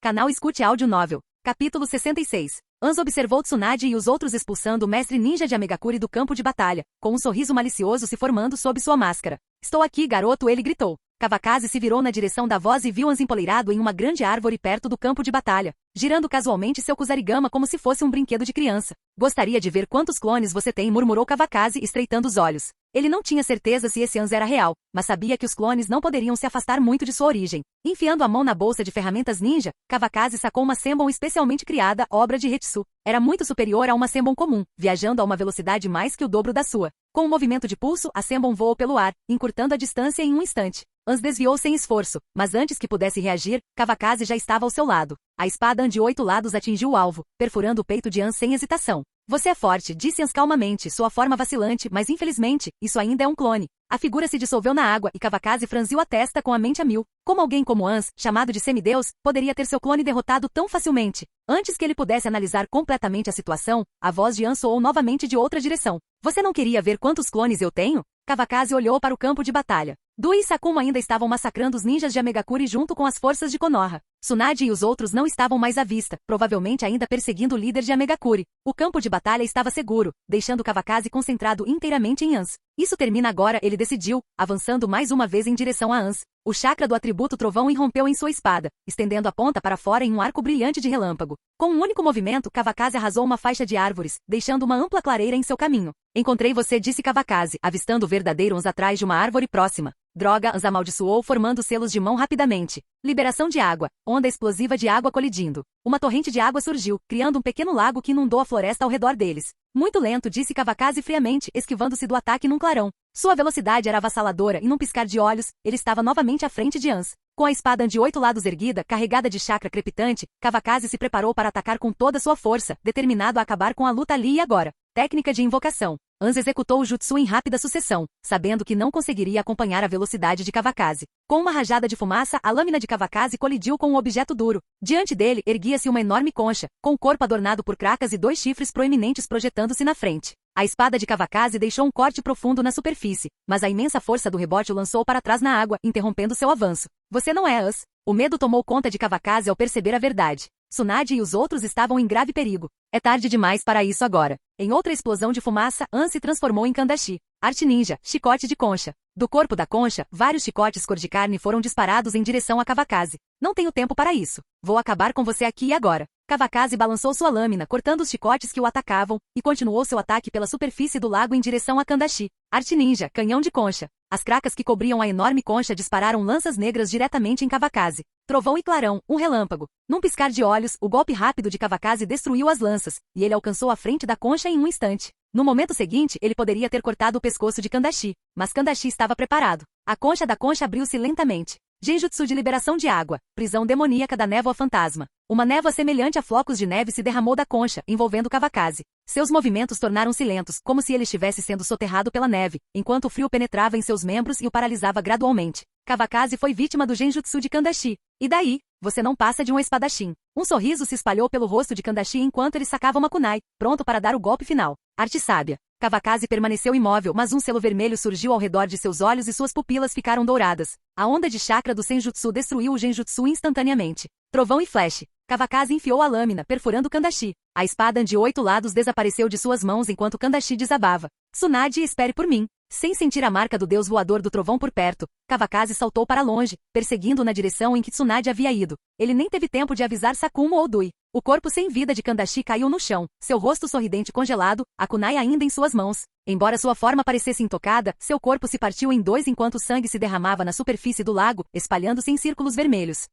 Canal Escute Áudio Novel. Capítulo 66. Ans observou Tsunade e os outros expulsando o mestre ninja de Amegakuri do campo de batalha, com um sorriso malicioso se formando sob sua máscara. Estou aqui, garoto, ele gritou. Kavakazi se virou na direção da voz e viu Ans empoleirado em uma grande árvore perto do campo de batalha, girando casualmente seu Kusarigama como se fosse um brinquedo de criança. Gostaria de ver quantos clones você tem, murmurou Kavakazi, estreitando os olhos. Ele não tinha certeza se esse Ans era real, mas sabia que os clones não poderiam se afastar muito de sua origem. Enfiando a mão na bolsa de ferramentas ninja, Kavakazi sacou uma Senbon especialmente criada, obra de Hetsu. Era muito superior a uma Senbon comum, viajando a uma velocidade mais que o dobro da sua. Com um movimento de pulso, a Senbon voou pelo ar, encurtando a distância em um instante. Ans desviou sem esforço, mas antes que pudesse reagir, Kavakazi já estava ao seu lado. A espada de 8 lados atingiu o alvo, perfurando o peito de Ans sem hesitação. Você é forte, disse Ans calmamente, sua forma vacilante, mas infelizmente, isso ainda é um clone. A figura se dissolveu na água e Kavakazi franziu a testa com a mente a mil. Como alguém como Ans, chamado de semideus, poderia ter seu clone derrotado tão facilmente? Antes que ele pudesse analisar completamente a situação, a voz de Ans soou novamente de outra direção. Você não queria ver quantos clones eu tenho? Kavakazi olhou para o campo de batalha. Dui e Sakumo ainda estavam massacrando os ninjas de Amegakuri junto com as forças de Konoha. Tsunade e os outros não estavam mais à vista, provavelmente ainda perseguindo o líder de Amegakuri. O campo de batalha estava seguro, deixando Kavakazi concentrado inteiramente em Ans. Isso termina agora, ele decidiu, avançando mais uma vez em direção a Ans. O chakra do atributo trovão irrompeu em sua espada, estendendo a ponta para fora em um arco brilhante de relâmpago. Com um único movimento, Kavakazi arrasou uma faixa de árvores, deixando uma ampla clareira em seu caminho. Encontrei você, disse Kavakazi, avistando o verdadeiro Ans atrás de uma árvore próxima. Droga, Ans amaldiçoou, formando selos de mão rapidamente. Liberação de água, onda explosiva de água colidindo. Uma torrente de água surgiu, criando um pequeno lago que inundou a floresta ao redor deles. Muito lento, disse Kavakazi friamente, esquivando-se do ataque num clarão. Sua velocidade era avassaladora e num piscar de olhos, ele estava novamente à frente de Ans. Com a espada de 8 lados erguida, carregada de chakra crepitante, Kavakazi se preparou para atacar com toda sua força, determinado a acabar com a luta ali e agora. Técnica de invocação. Ans executou o jutsu em rápida sucessão, sabendo que não conseguiria acompanhar a velocidade de Kavakazi. Com uma rajada de fumaça, a lâmina de Kavakazi colidiu com um objeto duro. Diante dele, erguia-se uma enorme concha, com o corpo adornado por cracas e 2 chifres proeminentes projetando-se na frente. A espada de Kavakazi deixou um corte profundo na superfície, mas a imensa força do rebote o lançou para trás na água, interrompendo seu avanço. Você não é Ans. O medo tomou conta de Kavakazi ao perceber a verdade. Tsunade e os outros estavam em grave perigo. É tarde demais para isso agora. Em outra explosão de fumaça, Ans se transformou em Kandashi. Arte ninja, chicote de concha. Do corpo da concha, vários chicotes cor de carne foram disparados em direção a Kavakazi. Não tenho tempo para isso. Vou acabar com você aqui e agora. Kavakazi balançou sua lâmina, cortando os chicotes que o atacavam, e continuou seu ataque pela superfície do lago em direção a Kandashi. Arte ninja, canhão de concha. As cracas que cobriam a enorme concha dispararam lanças negras diretamente em Kavakazi. Trovão e clarão, um relâmpago. Num piscar de olhos, o golpe rápido de Kavakazi destruiu as lanças, e ele alcançou a frente da concha em um instante. No momento seguinte, ele poderia ter cortado o pescoço de Kandashi, mas Kandashi estava preparado. A concha da concha abriu-se lentamente. Genjutsu de liberação de água, prisão demoníaca da névoa fantasma. Uma névoa semelhante a flocos de neve se derramou da concha, envolvendo Kavakazi. Seus movimentos tornaram-se lentos, como se ele estivesse sendo soterrado pela neve, enquanto o frio penetrava em seus membros e o paralisava gradualmente. Kavakazi foi vítima do Genjutsu de Kandashi. E daí? Você não passa de um espadachim. Um sorriso se espalhou pelo rosto de Kandashi enquanto ele sacava uma kunai, pronto para dar o golpe final. Arte sábia. Kavakazi permaneceu imóvel, mas um selo vermelho surgiu ao redor de seus olhos e suas pupilas ficaram douradas. A onda de chakra do Senjutsu destruiu o Genjutsu instantaneamente. Trovão e flash. Kavakazi enfiou a lâmina, perfurando Kandashi. A espada de 8 lados desapareceu de suas mãos enquanto Kandashi desabava. Tsunade, espere por mim. Sem sentir a marca do deus voador do trovão por perto, Kavakazi saltou para longe, perseguindo na direção em que Tsunade havia ido. Ele nem teve tempo de avisar Sakumo ou Dui. O corpo sem vida de Kandashi caiu no chão, seu rosto sorridente congelado, a kunai ainda em suas mãos. Embora sua forma parecesse intocada, seu corpo se partiu em 2 enquanto o sangue se derramava na superfície do lago, espalhando-se em círculos vermelhos.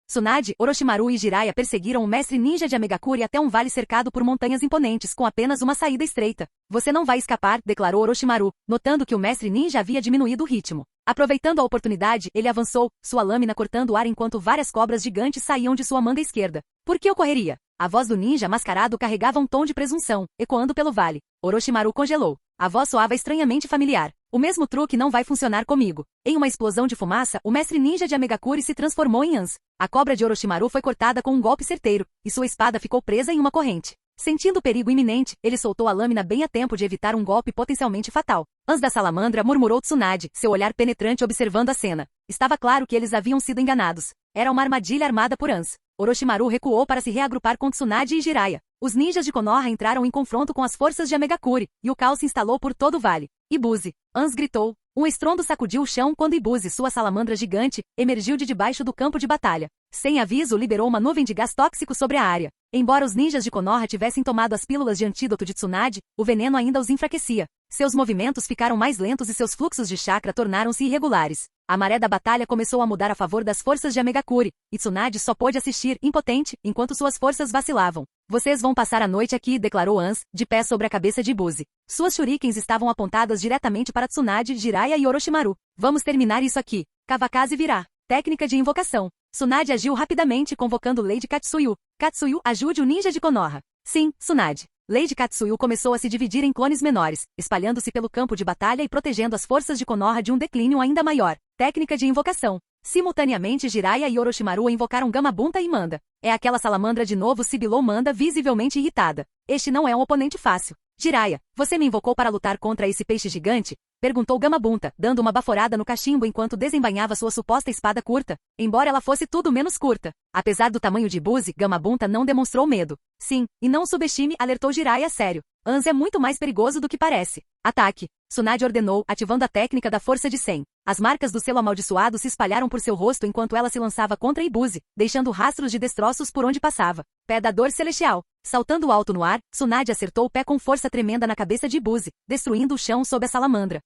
Tsunade, Orochimaru e Jiraiya perseguiram o mestre ninja de Amegakuri até um vale cercado por montanhas imponentes com apenas uma saída estreita. Você não vai escapar, declarou Orochimaru, notando que o mestre ninja havia diminuído o ritmo. Aproveitando a oportunidade, ele avançou, sua lâmina cortando o ar enquanto várias cobras gigantes saíam de sua manga esquerda. Por que ocorreria? A voz do ninja mascarado carregava um tom de presunção, ecoando pelo vale. Orochimaru congelou. A voz soava estranhamente familiar. O mesmo truque não vai funcionar comigo. Em uma explosão de fumaça, o mestre ninja de Amegakuri se transformou em Ans. A cobra de Orochimaru foi cortada com um golpe certeiro, e sua espada ficou presa em uma corrente. Sentindo o perigo iminente, ele soltou a lâmina bem a tempo de evitar um golpe potencialmente fatal. Ans da salamandra, murmurou Tsunade, seu olhar penetrante observando a cena. Estava claro que eles haviam sido enganados. Era uma armadilha armada por Ans. Orochimaru recuou para se reagrupar com Tsunade e Jiraiya. Os ninjas de Konoha entraram em confronto com as forças de Amegakuri, e o caos se instalou por todo o vale. Ibuze! Ans gritou. Um estrondo sacudiu o chão quando Ibuze, sua salamandra gigante, emergiu de debaixo do campo de batalha. Sem aviso, liberou uma nuvem de gás tóxico sobre a área. Embora os ninjas de Konoha tivessem tomado as pílulas de antídoto de Tsunade, o veneno ainda os enfraquecia. Seus movimentos ficaram mais lentos e seus fluxos de chakra tornaram-se irregulares. A maré da batalha começou a mudar a favor das forças de Amegakuri, e Tsunade só pôde assistir, impotente, enquanto suas forças vacilavam. Vocês vão passar a noite aqui, declarou Ans, de pé sobre a cabeça de Ibuze. Suas shurikens estavam apontadas diretamente para Tsunade, Jiraiya e Orochimaru. Vamos terminar isso aqui. Kavakazi virá. Técnica de invocação. Tsunade agiu rapidamente convocando Lady Katsuyu. Katsuyu, ajude o ninja de Konoha. Sim, Tsunade. Lady Katsuyu começou a se dividir em clones menores, espalhando-se pelo campo de batalha e protegendo as forças de Konoha de um declínio ainda maior. Técnica de invocação. Simultaneamente Jiraiya e Orochimaru invocaram Gamabunta e Manda. É aquela salamandra de novo, sibilou Manda visivelmente irritada. Este não é um oponente fácil. Jiraiya, você me invocou para lutar contra esse peixe gigante? Perguntou Gamabunta, dando uma baforada no cachimbo enquanto desembainhava sua suposta espada curta, embora ela fosse tudo menos curta. Apesar do tamanho de Ibuze, Gamabunta não demonstrou medo. Sim, e não subestime, alertou Jiraiya a sério. Ans é muito mais perigoso do que parece. Ataque! Tsunade ordenou, ativando a técnica da força de 100. As marcas do selo amaldiçoado se espalharam por seu rosto enquanto ela se lançava contra Ibuze, deixando rastros de destroços por onde passava. Pé da dor celestial. Saltando alto no ar, Tsunade acertou o pé com força tremenda na cabeça de Ibuze, destruindo o chão sob a salamandra.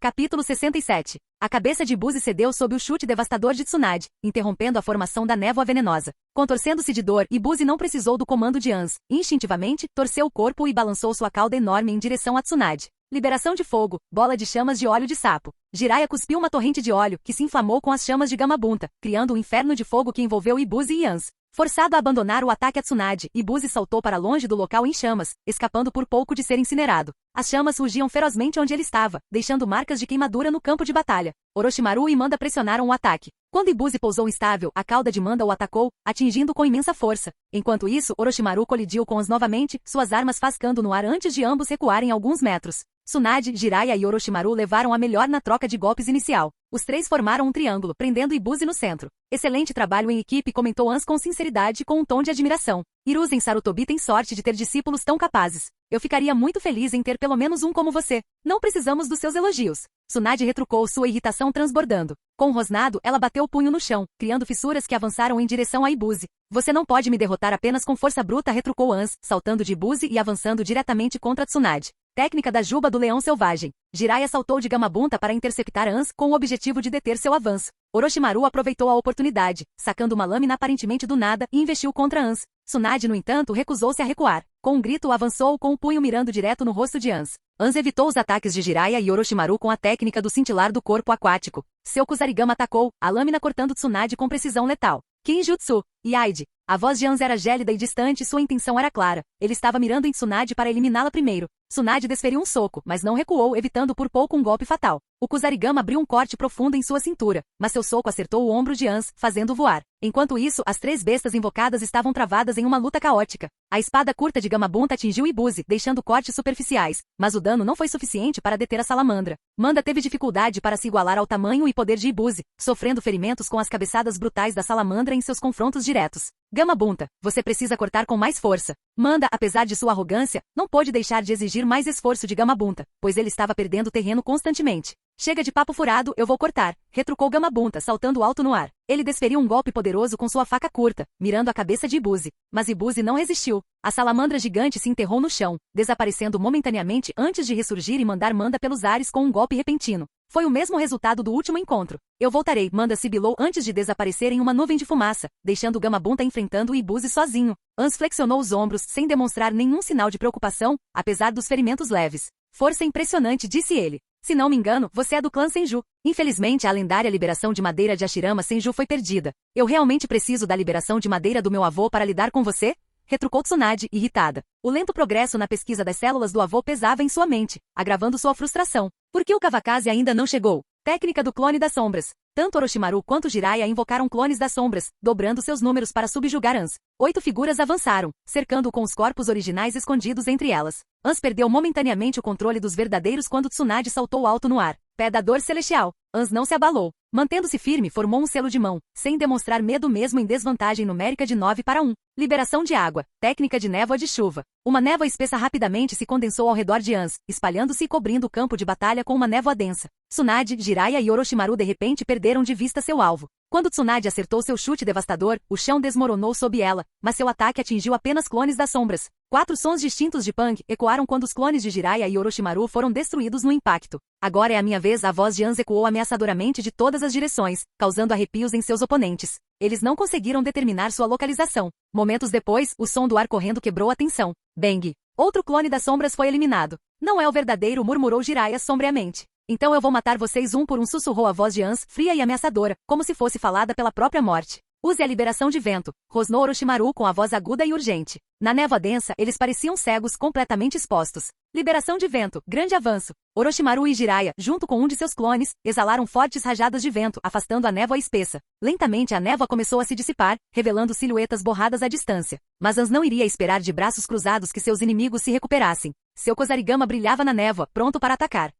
Capítulo 67. A cabeça de Ibuze cedeu sob o chute devastador de Tsunade, interrompendo a formação da névoa venenosa. Contorcendo-se de dor, Ibuze não precisou do comando de Ans. Instintivamente, torceu o corpo e balançou sua cauda enorme em direção a Tsunade. Liberação de fogo, bola de chamas de óleo de sapo. Jiraiya cuspiu uma torrente de óleo, que se inflamou com as chamas de Gamabunta, criando um inferno de fogo que envolveu Ibuzi e Ans. Forçado a abandonar o ataque a Tsunade, Ibuzi saltou para longe do local em chamas, escapando por pouco de ser incinerado. As chamas rugiam ferozmente onde ele estava, deixando marcas de queimadura no campo de batalha. Orochimaru e Manda pressionaram o ataque. Quando Ibuzi pousou instável, a cauda de Manda o atacou, atingindo com imensa força. Enquanto isso, Orochimaru colidiu com os novamente, suas armas fascando no ar antes de ambos recuarem alguns metros. Tsunade, Jiraiya e Orochimaru levaram a melhor na troca de golpes inicial. Os três formaram um triângulo, prendendo Ibuzi no centro. Excelente trabalho em equipe, comentou Ans com sinceridade e com um tom de admiração. Hiruzen Sarutobi tem sorte de ter discípulos tão capazes. Eu ficaria muito feliz em ter pelo menos um como você. Não precisamos dos seus elogios. Tsunade retrucou, sua irritação transbordando. Com um rosnado, ela bateu o punho no chão, criando fissuras que avançaram em direção a Ibuzi. Você não pode me derrotar apenas com força bruta, retrucou Ans, saltando de Ibuzi e avançando diretamente contra Tsunade. Técnica da juba do leão selvagem. Jiraiya saltou de Gamabunta para interceptar Ans com o objetivo de deter seu avanço. Orochimaru aproveitou a oportunidade, sacando uma lâmina aparentemente do nada e investiu contra Ans. Tsunade, no entanto, recusou-se a recuar. Com um grito, avançou com o punho mirando direto no rosto de Ans. Ans evitou os ataques de Jiraiya e Orochimaru com a técnica do cintilar do corpo aquático. Seu Kusarigama atacou, a lâmina cortando Tsunade com precisão letal. Kinjutsu. Yaide. A voz de Ans era gélida e distante e sua intenção era clara. Ele estava mirando em Tsunade para eliminá-la primeiro. Tsunade desferiu um soco, mas não recuou, evitando por pouco um golpe fatal. O Kusarigama abriu um corte profundo em sua cintura, mas seu soco acertou o ombro de Ans, fazendo voar. Enquanto isso, as três bestas invocadas estavam travadas em uma luta caótica. A espada curta de Gamabunta atingiu Ibuzi, deixando cortes superficiais, mas o dano não foi suficiente para deter a salamandra. Manda teve dificuldade para se igualar ao tamanho e poder de Ibuzi, sofrendo ferimentos com as cabeçadas brutais da salamandra em seus confrontos diretos. Gamabunta, você precisa cortar com mais força. Manda, apesar de sua arrogância, não pôde deixar de exigir mais esforço de Gamabunta, pois ele estava perdendo terreno constantemente. Chega de papo furado, eu vou cortar, retrucou Gamabunta, saltando alto no ar. Ele desferiu um golpe poderoso com sua faca curta, mirando a cabeça de Ibuzi. Mas Ibuzi não resistiu. A salamandra gigante se enterrou no chão, desaparecendo momentaneamente antes de ressurgir e mandar Manda pelos ares com um golpe repentino. Foi o mesmo resultado do último encontro. Eu voltarei, Manda sibilou antes de desaparecer em uma nuvem de fumaça, deixando Gamabunta enfrentando Ibuzi sozinho. Ans flexionou os ombros, sem demonstrar nenhum sinal de preocupação, apesar dos ferimentos leves. Força impressionante, disse ele. Se não me engano, você é do clã Senju. Infelizmente, a lendária liberação de madeira de Hashirama Senju foi perdida. Eu realmente preciso da liberação de madeira do meu avô para lidar com você? Retrucou Tsunade, irritada. O lento progresso na pesquisa das células do avô pesava em sua mente, agravando sua frustração. Por que o Kavakaze ainda não chegou? Técnica do clone das sombras. Tanto Orochimaru quanto Jiraiya invocaram clones das sombras, dobrando seus números para subjugar Ans. 8 figuras avançaram, cercando-o com os corpos originais escondidos entre elas. Ans perdeu momentaneamente o controle dos verdadeiros quando Tsunade saltou alto no ar. Pé da dor celestial. Ans não se abalou. Mantendo-se firme, formou um selo de mão, sem demonstrar medo mesmo em desvantagem numérica de 9-1. Liberação de água. Técnica de névoa de chuva. Uma névoa espessa rapidamente se condensou ao redor de Ans, espalhando-se e cobrindo o campo de batalha com uma névoa densa. Tsunade, Jiraiya e Orochimaru de repente perderam de vista seu alvo. Quando Tsunade acertou seu chute devastador, o chão desmoronou sob ela, mas seu ataque atingiu apenas clones das sombras. 4 sons distintos de punk ecoaram quando os clones de Jiraiya e Orochimaru foram destruídos no impacto. Agora é a minha vez, a voz de Ans ecoou ameaçadoramente de todas as direções, causando arrepios em seus oponentes. Eles não conseguiram determinar sua localização. Momentos depois, o som do ar correndo quebrou a tensão. Bang! Outro clone das sombras foi eliminado. Não é o verdadeiro, murmurou Jiraiya sombriamente. Então eu vou matar vocês um por um, sussurrou a voz de Ans, fria e ameaçadora, como se fosse falada pela própria morte. Use a liberação de vento, rosnou Orochimaru com a voz aguda e urgente. Na névoa densa, eles pareciam cegos, completamente expostos. Liberação de vento, grande avanço. Orochimaru e Jiraiya, junto com um de seus clones, exalaram fortes rajadas de vento, afastando a névoa espessa. Lentamente a névoa começou a se dissipar, revelando silhuetas borradas à distância. Mas Ans não iria esperar de braços cruzados que seus inimigos se recuperassem. Seu Kusarigama brilhava na névoa, pronto para atacar.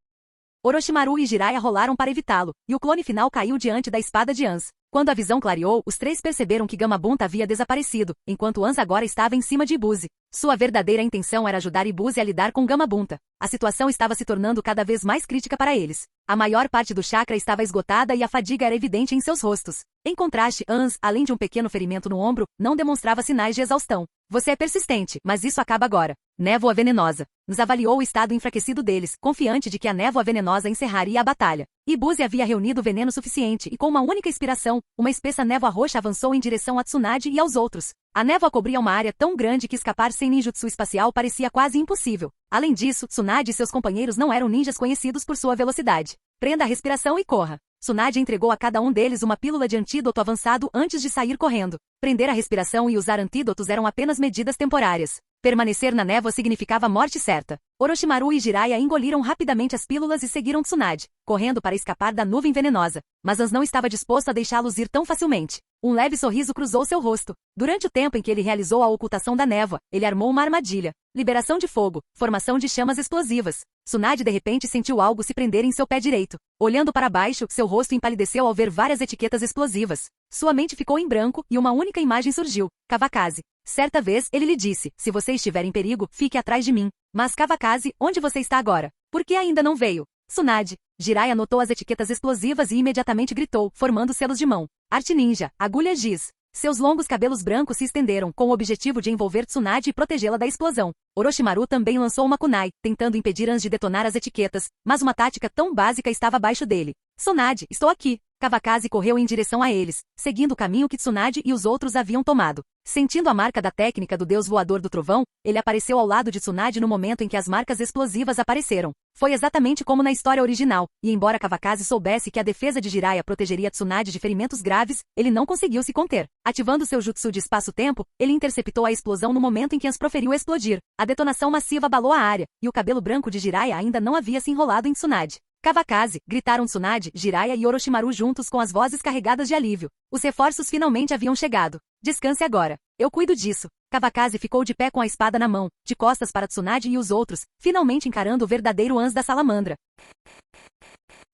Orochimaru e Jiraiya rolaram para evitá-lo, e o clone final caiu diante da espada de Ans. Quando a visão clareou, os três perceberam que Gamabunta havia desaparecido, enquanto Ans agora estava em cima de Ibuzi. Sua verdadeira intenção era ajudar Ibuzi a lidar com Gamabunta. A situação estava se tornando cada vez mais crítica para eles. A maior parte do chakra estava esgotada e a fadiga era evidente em seus rostos. Em contraste, Ans, além de um pequeno ferimento no ombro, não demonstrava sinais de exaustão. Você é persistente, mas isso acaba agora. Névoa venenosa. Nos avaliou o estado enfraquecido deles, confiante de que a névoa venenosa encerraria a batalha. Ibuzi havia reunido veneno suficiente e com uma única inspiração, uma espessa névoa roxa avançou em direção a Tsunade e aos outros. A névoa cobria uma área tão grande que escapar sem ninjutsu espacial parecia quase impossível. Além disso, Tsunade e seus companheiros não eram ninjas conhecidos por sua velocidade. Prenda a respiração e corra. Tsunade entregou a cada um deles uma pílula de antídoto avançado antes de sair correndo. Prender a respiração e usar antídotos eram apenas medidas temporárias. Permanecer na névoa significava morte certa. Orochimaru e Jiraiya engoliram rapidamente as pílulas e seguiram Tsunade, correndo para escapar da nuvem venenosa. Mas Ans não estava disposto a deixá-los ir tão facilmente. Um leve sorriso cruzou seu rosto. Durante o tempo em que ele realizou a ocultação da névoa, ele armou uma armadilha. Liberação de fogo, formação de chamas explosivas. Tsunade de repente sentiu algo se prender em seu pé direito. Olhando para baixo, seu rosto empalideceu ao ver várias etiquetas explosivas. Sua mente ficou em branco e uma única imagem surgiu: Kawakaze. Certa vez, ele lhe disse: se você estiver em perigo, fique atrás de mim. Mas Kawakaze, onde você está agora? Por que ainda não veio? Tsunade. Jiraiya notou as etiquetas explosivas e imediatamente gritou, formando selos de mão. Arte ninja, agulha giz. Seus longos cabelos brancos se estenderam, com o objetivo de envolver Tsunade e protegê-la da explosão. Orochimaru também lançou uma kunai, tentando impedir Ans de detonar as etiquetas, mas uma tática tão básica estava abaixo dele. Tsunade, estou aqui. Kawakaze correu em direção a eles, seguindo o caminho que Tsunade e os outros haviam tomado. Sentindo a marca da técnica do deus voador do trovão, ele apareceu ao lado de Tsunade no momento em que as marcas explosivas apareceram. Foi exatamente como na história original, e embora Kawakaze soubesse que a defesa de Jiraiya protegeria Tsunade de ferimentos graves, ele não conseguiu se conter. Ativando seu jutsu de espaço-tempo, ele interceptou a explosão no momento em que Ans proferiu explodir. A detonação massiva abalou a área, e o cabelo branco de Jiraiya ainda não havia se enrolado em Tsunade. Kawakaze, gritaram Tsunade, Jiraiya e Orochimaru juntos com as vozes carregadas de alívio. Os reforços finalmente haviam chegado. Descanse agora. Eu cuido disso. Kawakaze ficou de pé com a espada na mão, de costas para Tsunade e os outros, finalmente encarando o verdadeiro Ans da salamandra.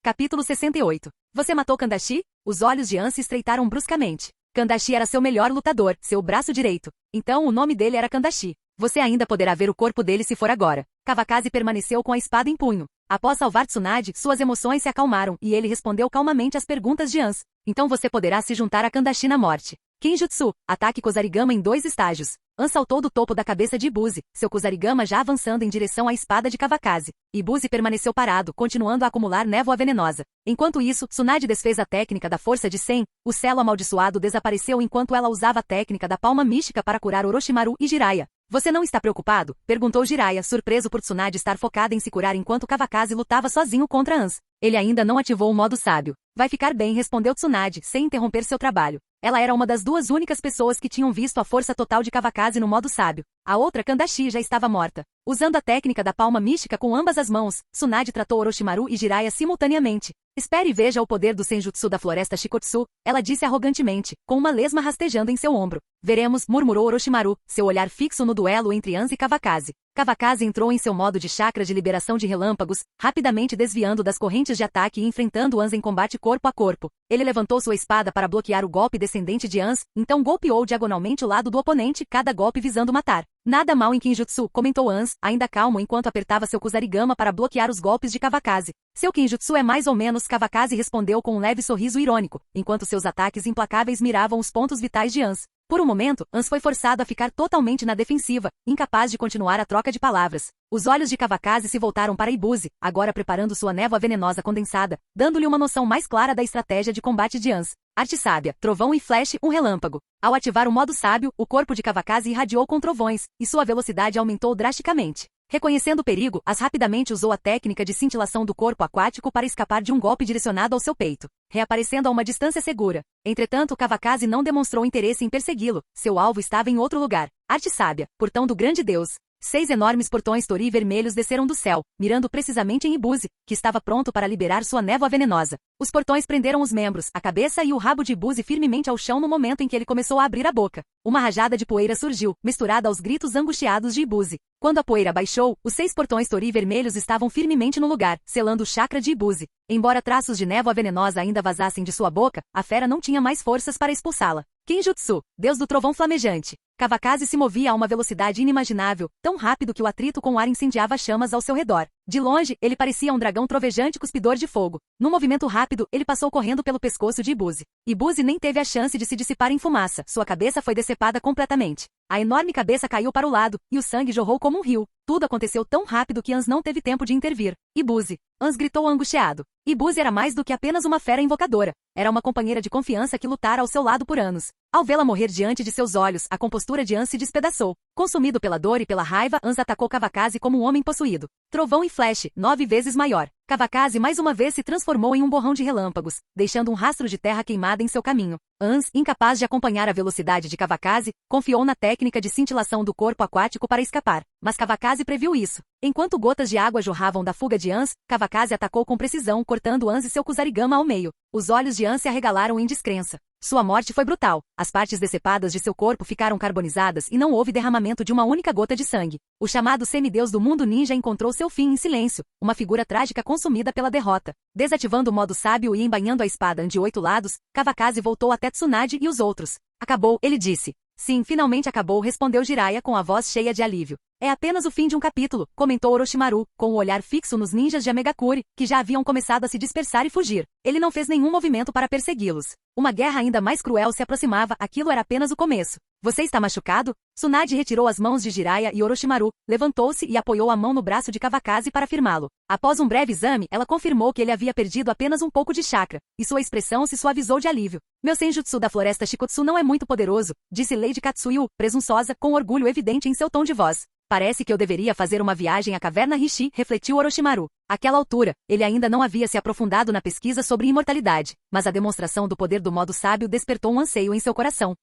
Capítulo 68. Você matou Kandashi? Os olhos de Ans se estreitaram bruscamente. Kandashi era seu melhor lutador, seu braço direito. Então o nome dele era Kandashi. Você ainda poderá ver o corpo dele se for agora. Kawakaze permaneceu com a espada em punho. Após salvar Tsunade, suas emoções se acalmaram e ele respondeu calmamente às perguntas de Ans. Então você poderá se juntar a Kandashi na morte. Kenjutsu, ataque Kozarigama em 2 estágios. Ans saltou do topo da cabeça de Ibuzi, seu Kozarigama já avançando em direção à espada de Kawakaze. Ibuzi permaneceu parado, continuando a acumular névoa venenosa. Enquanto isso, Tsunade desfez a técnica da força de Sen. O selo amaldiçoado desapareceu enquanto ela usava a técnica da palma mística para curar Orochimaru e Jiraiya. Você não está preocupado? Perguntou Jiraiya, surpreso por Tsunade estar focada em se curar enquanto Kawakaze lutava sozinho contra Ans. Ele ainda não ativou o modo sábio. Vai ficar bem, respondeu Tsunade, sem interromper seu trabalho. Ela era uma das 2 únicas pessoas que tinham visto a força total de Kawakaze no modo sábio. A outra, Kandashi, já estava morta. Usando a técnica da palma mística com ambas as mãos, Tsunade tratou Orochimaru e Jiraiya simultaneamente. Espere e veja o poder do Senjutsu da floresta Shikotsu, ela disse arrogantemente, com uma lesma rastejando em seu ombro. Veremos, murmurou Orochimaru, seu olhar fixo no duelo entre Ans e Kawakaze. Kawakaze entrou em seu modo de chakra de liberação de relâmpagos, rapidamente desviando das correntes de ataque e enfrentando Ans em combate corpo a corpo. Ele levantou sua espada para bloquear o golpe descendente de Ans, então golpeou diagonalmente o lado do oponente, cada golpe visando matar. Nada mal em Kenjutsu, comentou Ans, ainda calmo enquanto apertava seu Kozarigama para bloquear os golpes de Kawakaze. Seu Kenjutsu é mais ou menos, Kawakaze respondeu com um leve sorriso irônico, enquanto seus ataques implacáveis miravam os pontos vitais de Ans. Por um momento, Ans foi forçado a ficar totalmente na defensiva, incapaz de continuar a troca de palavras. Os olhos de Kawakaze se voltaram para Ibuzi, agora preparando sua névoa venenosa condensada, dando-lhe uma noção mais clara da estratégia de combate de Ans. Arte sábia, trovão e flash, um relâmpago. Ao ativar o modo sábio, o corpo de Kawakaze irradiou com trovões, e sua velocidade aumentou drasticamente. Reconhecendo o perigo, As rapidamente usou a técnica de cintilação do corpo aquático para escapar de um golpe direcionado ao seu peito, reaparecendo a uma distância segura. Entretanto, Kawakaze não demonstrou interesse em persegui-lo, seu alvo estava em outro lugar. Arte sábia, portão do grande deus. 6 enormes portões tori vermelhos desceram do céu, mirando precisamente em Ibuzi, que estava pronto para liberar sua névoa venenosa. Os portões prenderam os membros, a cabeça e o rabo de Ibuzi firmemente ao chão no momento em que ele começou a abrir a boca. Uma rajada de poeira surgiu, misturada aos gritos angustiados de Ibuzi. Quando a poeira baixou, os 6 portões tori vermelhos estavam firmemente no lugar, selando o chakra de Ibuzi. Embora traços de névoa venenosa ainda vazassem de sua boca, a fera não tinha mais forças para expulsá-la. Kenjutsu, deus do trovão flamejante. Kawakaze se movia a uma velocidade inimaginável, tão rápido que o atrito com o ar incendiava chamas ao seu redor. De longe, ele parecia um dragão trovejante cuspidor de fogo. Num movimento rápido, ele passou correndo pelo pescoço de Ibuzi. Ibuzi nem teve a chance de se dissipar em fumaça, sua cabeça foi decepada completamente. A enorme cabeça caiu para o lado, e o sangue jorrou como um rio. Tudo aconteceu tão rápido que Ans não teve tempo de intervir. Ibuzi! Ans gritou angustiado. Ibuzi era mais do que apenas uma fera invocadora. Era uma companheira de confiança que lutara ao seu lado por anos. Ao vê-la morrer diante de seus olhos, a compostura de Ans se despedaçou. Consumido pela dor e pela raiva, Ans atacou Kavakazi como um homem possuído. Trovão e flash, 9 vezes maior. Kavakazi mais uma vez se transformou em um borrão de relâmpagos, deixando um rastro de terra queimada em seu caminho. Ans, incapaz de acompanhar a velocidade de Kavakazi, confiou na técnica de cintilação do corpo aquático para escapar. Mas Kavakazi previu isso. Enquanto gotas de água jorravam da fuga de Ans, Kavakazi atacou com precisão, cortando Ans e seu Kusarigama ao meio. Os olhos de Ans se arregalaram em descrença. Sua morte foi brutal. As partes decepadas de seu corpo ficaram carbonizadas e não houve derramamento de uma única gota de sangue. O chamado semideus do mundo ninja encontrou seu fim em silêncio, uma figura trágica consumida pela derrota. Desativando o modo sábio e embainhando a espada de 8 lados, Kavakazi voltou até Tsunade e os outros. Acabou, ele disse. Sim, finalmente acabou, respondeu Jiraiya com a voz cheia de alívio. É apenas o fim de um capítulo, comentou Orochimaru, com o olhar fixo nos ninjas de Amegakure, que já haviam começado a se dispersar e fugir. Ele não fez nenhum movimento para persegui-los. Uma guerra ainda mais cruel se aproximava, aquilo era apenas o começo. Você está machucado? Tsunade retirou as mãos de Jiraiya e Orochimaru, levantou-se e apoiou a mão no braço de Kavakazi para firmá-lo. Após um breve exame, ela confirmou que ele havia perdido apenas um pouco de chakra, e sua expressão se suavizou de alívio. Meu senjutsu da floresta Shikotsu não é muito poderoso, disse Lady Katsuyu, presunçosa, com orgulho evidente em seu tom de voz. Parece que eu deveria fazer uma viagem à caverna Rishi, refletiu Orochimaru. Àquela altura, ele ainda não havia se aprofundado na pesquisa sobre imortalidade, mas a demonstração do poder do modo sábio despertou um anseio em seu coração.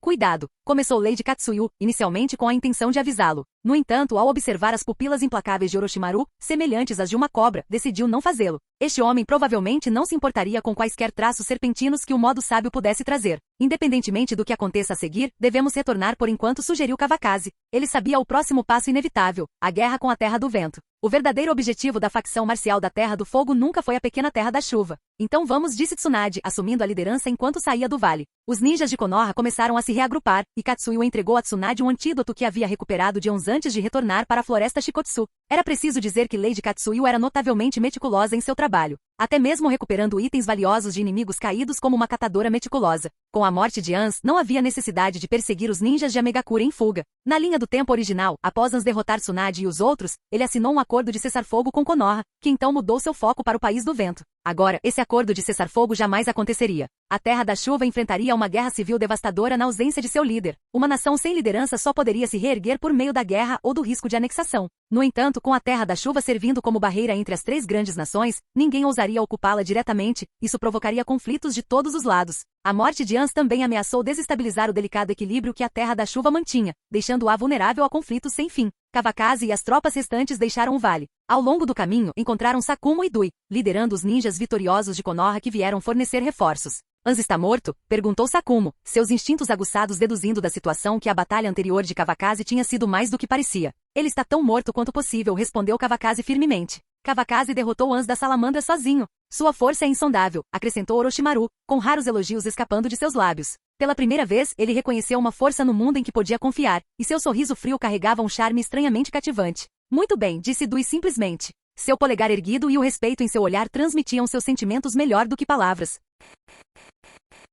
Cuidado, começou Lady Katsuyu, inicialmente com a intenção de avisá-lo. No entanto, ao observar as pupilas implacáveis de Orochimaru, semelhantes às de uma cobra, decidiu não fazê-lo. Este homem provavelmente não se importaria com quaisquer traços serpentinos que o modo sábio pudesse trazer. Independentemente do que aconteça a seguir, devemos retornar por enquanto, sugeriu Kavakazi. Ele sabia o próximo passo inevitável, a guerra com a Terra do Vento. O verdadeiro objetivo da facção marcial da Terra do Fogo nunca foi a pequena Terra da Chuva. Então vamos, disse Tsunade, assumindo a liderança enquanto saía do vale. Os ninjas de Konoha começaram a se reagrupar, e Katsuyu entregou a Tsunade um antídoto que havia recuperado de uns antes de retornar para a floresta Shikotsu. Era preciso dizer que Lady Katsuyu era notavelmente meticulosa em seu trabalho, até mesmo recuperando itens valiosos de inimigos caídos como uma catadora meticulosa. Com a morte de Ans, não havia necessidade de perseguir os ninjas de Amegakure em fuga. Na linha do tempo original, após Ans derrotar Tsunade e os outros, ele assinou um acordo de cessar-fogo com Konoha, que então mudou seu foco para o País do Vento. Agora, esse acordo de cessar-fogo jamais aconteceria. A Terra da Chuva enfrentaria uma guerra civil devastadora na ausência de seu líder. Uma nação sem liderança só poderia se reerguer por meio da guerra ou do risco de anexação. No entanto, com a Terra da Chuva servindo como barreira entre as 3 grandes nações, ninguém ousaria ocupá-la diretamente, isso provocaria conflitos de todos os lados. A morte de Ans também ameaçou desestabilizar o delicado equilíbrio que a Terra da Chuva mantinha, deixando-a vulnerável a conflitos sem fim. Kavakazi e as tropas restantes deixaram o vale. Ao longo do caminho, encontraram Sakumo e Dui, liderando os ninjas vitoriosos de Konoha que vieram fornecer reforços. Ans está morto? Perguntou Sakumo, seus instintos aguçados deduzindo da situação que a batalha anterior de Kavakazi tinha sido mais do que parecia. Ele está tão morto quanto possível, respondeu Kavakazi firmemente. Kavakazi derrotou Ans da salamandra sozinho. Sua força é insondável, acrescentou Orochimaru, com raros elogios escapando de seus lábios. Pela primeira vez, ele reconheceu uma força no mundo em que podia confiar, e seu sorriso frio carregava um charme estranhamente cativante. Muito bem, disse Dui simplesmente. Seu polegar erguido e o respeito em seu olhar transmitiam seus sentimentos melhor do que palavras.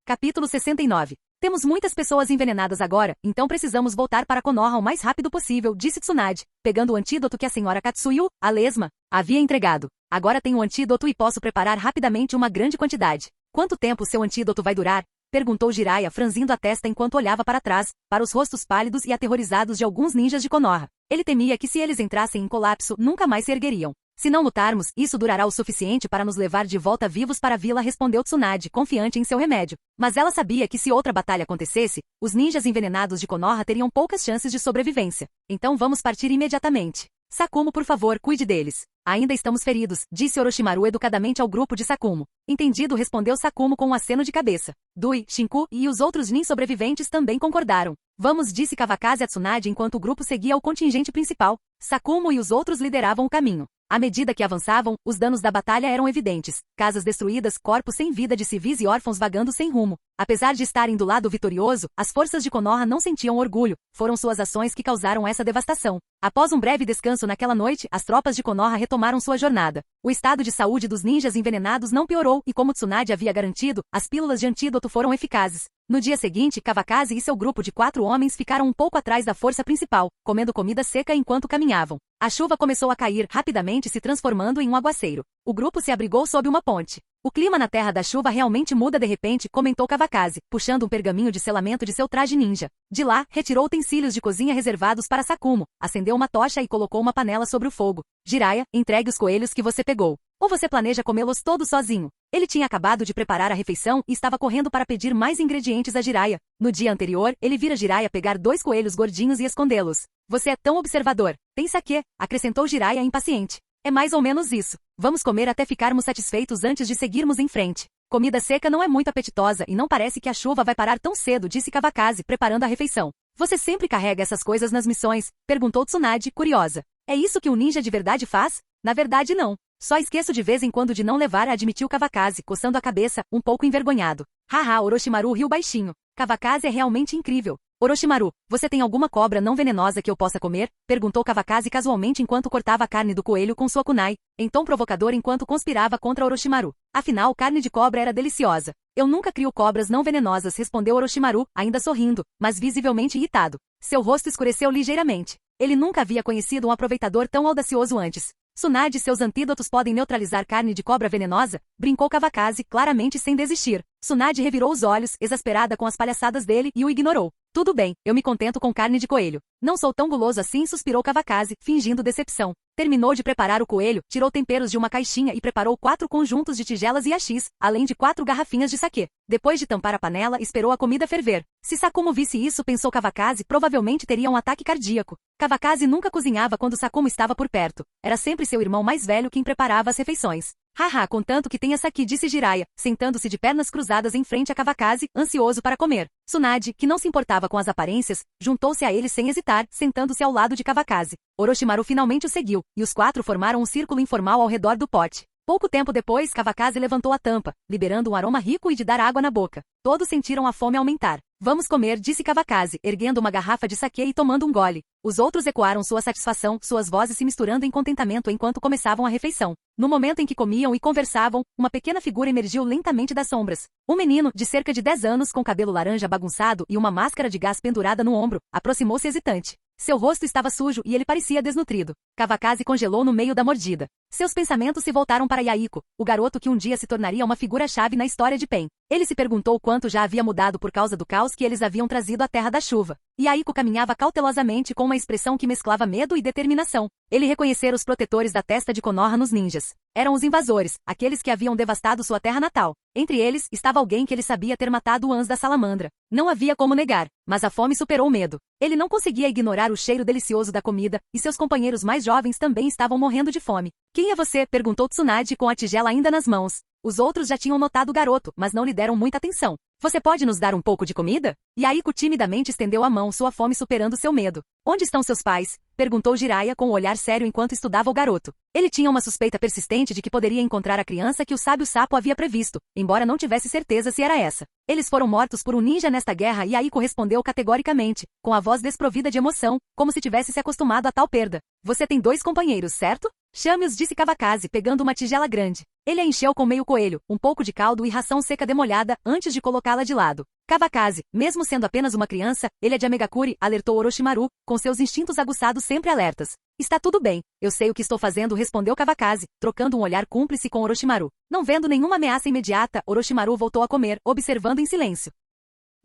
Capítulo 69. Temos muitas pessoas envenenadas agora, então precisamos voltar para Konoha o mais rápido possível, disse Tsunade, pegando o antídoto que a senhora Katsuyu, a lesma, havia entregado. Agora tenho o antídoto e posso preparar rapidamente uma grande quantidade. Quanto tempo seu antídoto vai durar? Perguntou Jiraiya, franzindo a testa enquanto olhava para trás, para os rostos pálidos e aterrorizados de alguns ninjas de Konoha. Ele temia que se eles entrassem em colapso, nunca mais se ergueriam. Se não lutarmos, isso durará o suficiente para nos levar de volta vivos para a vila, respondeu Tsunade, confiante em seu remédio. Mas ela sabia que se outra batalha acontecesse, os ninjas envenenados de Konoha teriam poucas chances de sobrevivência. Então vamos partir imediatamente. Sakumo, por favor, cuide deles. Ainda estamos feridos, disse Orochimaru educadamente ao grupo de Sakumo. Entendido, respondeu Sakumo com um aceno de cabeça. Dui, Shinku e os outros nin sobreviventes também concordaram. Vamos, disse Kavakazi a Tsunade enquanto o grupo seguia o contingente principal. Sakumo e os outros lideravam o caminho. À medida que avançavam, os danos da batalha eram evidentes. Casas destruídas, corpos sem vida de civis e órfãos vagando sem rumo. Apesar de estarem do lado vitorioso, as forças de Konoha não sentiam orgulho. Foram suas ações que causaram essa devastação. Após um breve descanso naquela noite, as tropas de Konoha retomaram sua jornada. O estado de saúde dos ninjas envenenados não piorou e, como Tsunade havia garantido, as pílulas de antídoto foram eficazes. No dia seguinte, Kawakaze e seu grupo de 4 homens ficaram um pouco atrás da força principal, comendo comida seca enquanto caminhavam. A chuva começou a cair, rapidamente se transformando em um aguaceiro. O grupo se abrigou sob uma ponte. O clima na Terra da Chuva realmente muda de repente, comentou Kawakaze, puxando um pergaminho de selamento de seu traje ninja. De lá, retirou utensílios de cozinha reservados para Sakumo, acendeu uma tocha e colocou uma panela sobre o fogo. Jiraiya, entregue os coelhos que você pegou. Ou você planeja comê-los todos sozinho? Ele tinha acabado de preparar a refeição e estava correndo para pedir mais ingredientes a Jiraiya. No dia anterior, ele vira Jiraiya pegar 2 coelhos gordinhos e escondê-los. Você é tão observador. Tem saquê, acrescentou Jiraiya impaciente. É mais ou menos isso. Vamos comer até ficarmos satisfeitos antes de seguirmos em frente. Comida seca não é muito apetitosa e não parece que a chuva vai parar tão cedo, disse Kawakaze, preparando a refeição. Você sempre carrega essas coisas nas missões? Perguntou Tsunade, curiosa. É isso que um ninja de verdade faz? Na verdade não. Só esqueço de vez em quando de não levar, admitiu Kawakaze, coçando a cabeça, um pouco envergonhado. Haha, Orochimaru riu baixinho. Kawakaze é realmente incrível. Orochimaru, você tem alguma cobra não venenosa que eu possa comer? Perguntou Kawakaze casualmente enquanto cortava a carne do coelho com sua kunai, em tom provocador enquanto conspirava contra Orochimaru. Afinal, carne de cobra era deliciosa. Eu nunca crio cobras não venenosas, respondeu Orochimaru, ainda sorrindo, mas visivelmente irritado. Seu rosto escureceu ligeiramente. Ele nunca havia conhecido um aproveitador tão audacioso antes. Tsunade, seus antídotos podem neutralizar carne de cobra venenosa? Brincou Kawakaze, claramente sem desistir. Tsunade revirou os olhos, exasperada com as palhaçadas dele, e o ignorou. Tudo bem, eu me contento com carne de coelho. Não sou tão guloso assim, suspirou Kawakaze, fingindo decepção. Terminou de preparar o coelho, tirou temperos de uma caixinha e preparou 4 conjuntos de tigelas e hachis, além de 4 garrafinhas de saquê. Depois de tampar a panela, esperou a comida ferver. Se Sakumo visse isso, pensou Kawakaze, provavelmente teria um ataque cardíaco. Kawakaze nunca cozinhava quando Sakumo estava por perto. Era sempre seu irmão mais velho quem preparava as refeições. Haha, contanto que tenha saqui, disse Jiraiya, sentando-se de pernas cruzadas em frente a Kawakaze, ansioso para comer. Tsunade, que não se importava com as aparências, juntou-se a ele sem hesitar, sentando-se ao lado de Kawakaze. Orochimaru finalmente o seguiu, e os 4 formaram um círculo informal ao redor do pote. Pouco tempo depois, Kawakaze levantou a tampa, liberando um aroma rico e de dar água na boca. Todos sentiram a fome aumentar. Vamos comer, disse Kawakaze, erguendo uma garrafa de saquê e tomando um gole. Os outros ecoaram sua satisfação, suas vozes se misturando em contentamento enquanto começavam a refeição. No momento em que comiam e conversavam, uma pequena figura emergiu lentamente das sombras. Um menino, de cerca de 10 anos, com cabelo laranja bagunçado e uma máscara de gás pendurada no ombro, aproximou-se hesitante. Seu rosto estava sujo e ele parecia desnutrido. Kawakaze congelou no meio da mordida. Seus pensamentos se voltaram para Yaiko, o garoto que um dia se tornaria uma figura-chave na história de Pen. Ele se perguntou quanto já havia mudado por causa do caos que eles haviam trazido à Terra da Chuva. Yaiko caminhava cautelosamente com uma expressão que mesclava medo e determinação. Ele reconhecera os protetores da testa de Konoha nos ninjas. Eram os invasores, aqueles que haviam devastado sua terra natal. Entre eles, estava alguém que ele sabia ter matado o Ans da Salamandra. Não havia como negar, mas a fome superou o medo. Ele não conseguia ignorar o cheiro delicioso da comida, e seus companheiros mais jovens também estavam morrendo de fome. Quem é você? Perguntou Tsunade com a tigela ainda nas mãos. Os outros já tinham notado o garoto, mas não lhe deram muita atenção. Você pode nos dar um pouco de comida? Yaiko timidamente estendeu a mão, sua fome superando seu medo. Onde estão seus pais? Perguntou Jiraiya com um olhar sério enquanto estudava o garoto. Ele tinha uma suspeita persistente de que poderia encontrar a criança que o sábio sapo havia previsto, embora não tivesse certeza se era essa. Eles foram mortos por um ninja nesta guerra, e Yaiko respondeu categoricamente, com a voz desprovida de emoção, como se tivesse se acostumado a tal perda. Você tem 2 companheiros, certo? Chame-os, disse Kawakaze, pegando uma tigela grande. Ele a encheu com meio coelho, um pouco de caldo e ração seca demolhada, antes de colocá-la de lado. Kawakaze, mesmo sendo apenas uma criança, ele é de Amegakure, alertou Orochimaru, com seus instintos aguçados sempre alertas. Está tudo bem, eu sei o que estou fazendo, respondeu Kawakaze, trocando um olhar cúmplice com Orochimaru. Não vendo nenhuma ameaça imediata, Orochimaru voltou a comer, observando em silêncio.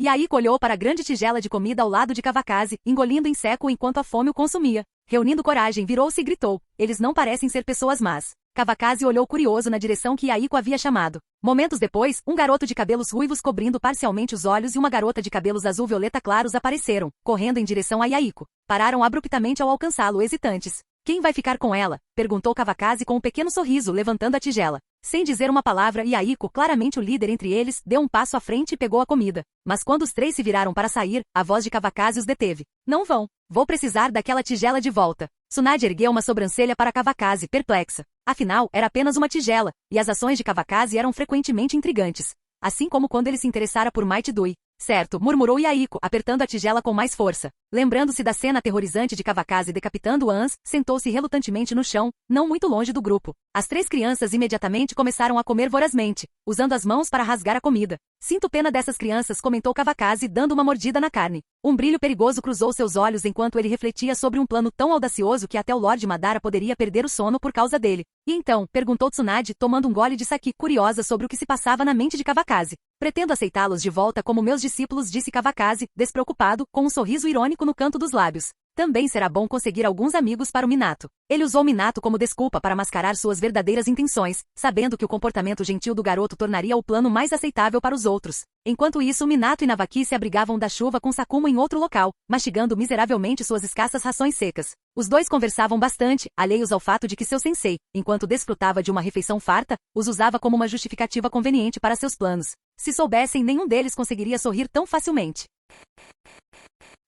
Yaiko olhou para a grande tigela de comida ao lado de Kawakaze, engolindo em seco enquanto a fome o consumia. Reunindo coragem, virou-se e gritou. Eles não parecem ser pessoas más. Kawakaze olhou curioso na direção que Yaiko havia chamado. Momentos depois, um garoto de cabelos ruivos cobrindo parcialmente os olhos e uma garota de cabelos azul-violeta claros apareceram, correndo em direção a Yaiko. Pararam abruptamente ao alcançá-lo, hesitantes. Quem vai ficar com ela? Perguntou Kawakaze com um pequeno sorriso, levantando a tigela. Sem dizer uma palavra, Yaiko, claramente o líder entre eles, deu um passo à frente e pegou a comida. Mas quando os três se viraram para sair, a voz de Kawakaze os deteve. Não vão. Vou precisar daquela tigela de volta. Tsunade ergueu uma sobrancelha para Kawakaze, perplexa. Afinal, era apenas uma tigela, e as ações de Kawakaze eram frequentemente intrigantes. Assim como quando ele se interessara por Might Dui. Certo, murmurou Yaiko, apertando a tigela com mais força. Lembrando-se da cena aterrorizante de Kawakaze decapitando Ans, sentou-se relutantemente no chão, não muito longe do grupo. As três crianças imediatamente começaram a comer vorazmente, usando as mãos para rasgar a comida. Sinto pena dessas crianças, comentou Kawakaze, dando uma mordida na carne. Um brilho perigoso cruzou seus olhos enquanto ele refletia sobre um plano tão audacioso que até o Lord Madara poderia perder o sono por causa dele. E então, perguntou Tsunade, tomando um gole de saki, curiosa sobre o que se passava na mente de Kawakaze. Pretendo aceitá-los de volta como meus discípulos, disse Kawakaze, despreocupado, com um sorriso irônico no canto dos lábios. Também será bom conseguir alguns amigos para o Minato. Ele usou Minato como desculpa para mascarar suas verdadeiras intenções, sabendo que o comportamento gentil do garoto tornaria o plano mais aceitável para os outros. Enquanto isso, Minato e Navaki se abrigavam da chuva com Sakumo em outro local, mastigando miseravelmente suas escassas rações secas. Os dois conversavam bastante, alheios ao fato de que seu sensei, enquanto desfrutava de uma refeição farta, os usava como uma justificativa conveniente para seus planos. Se soubessem, nenhum deles conseguiria sorrir tão facilmente.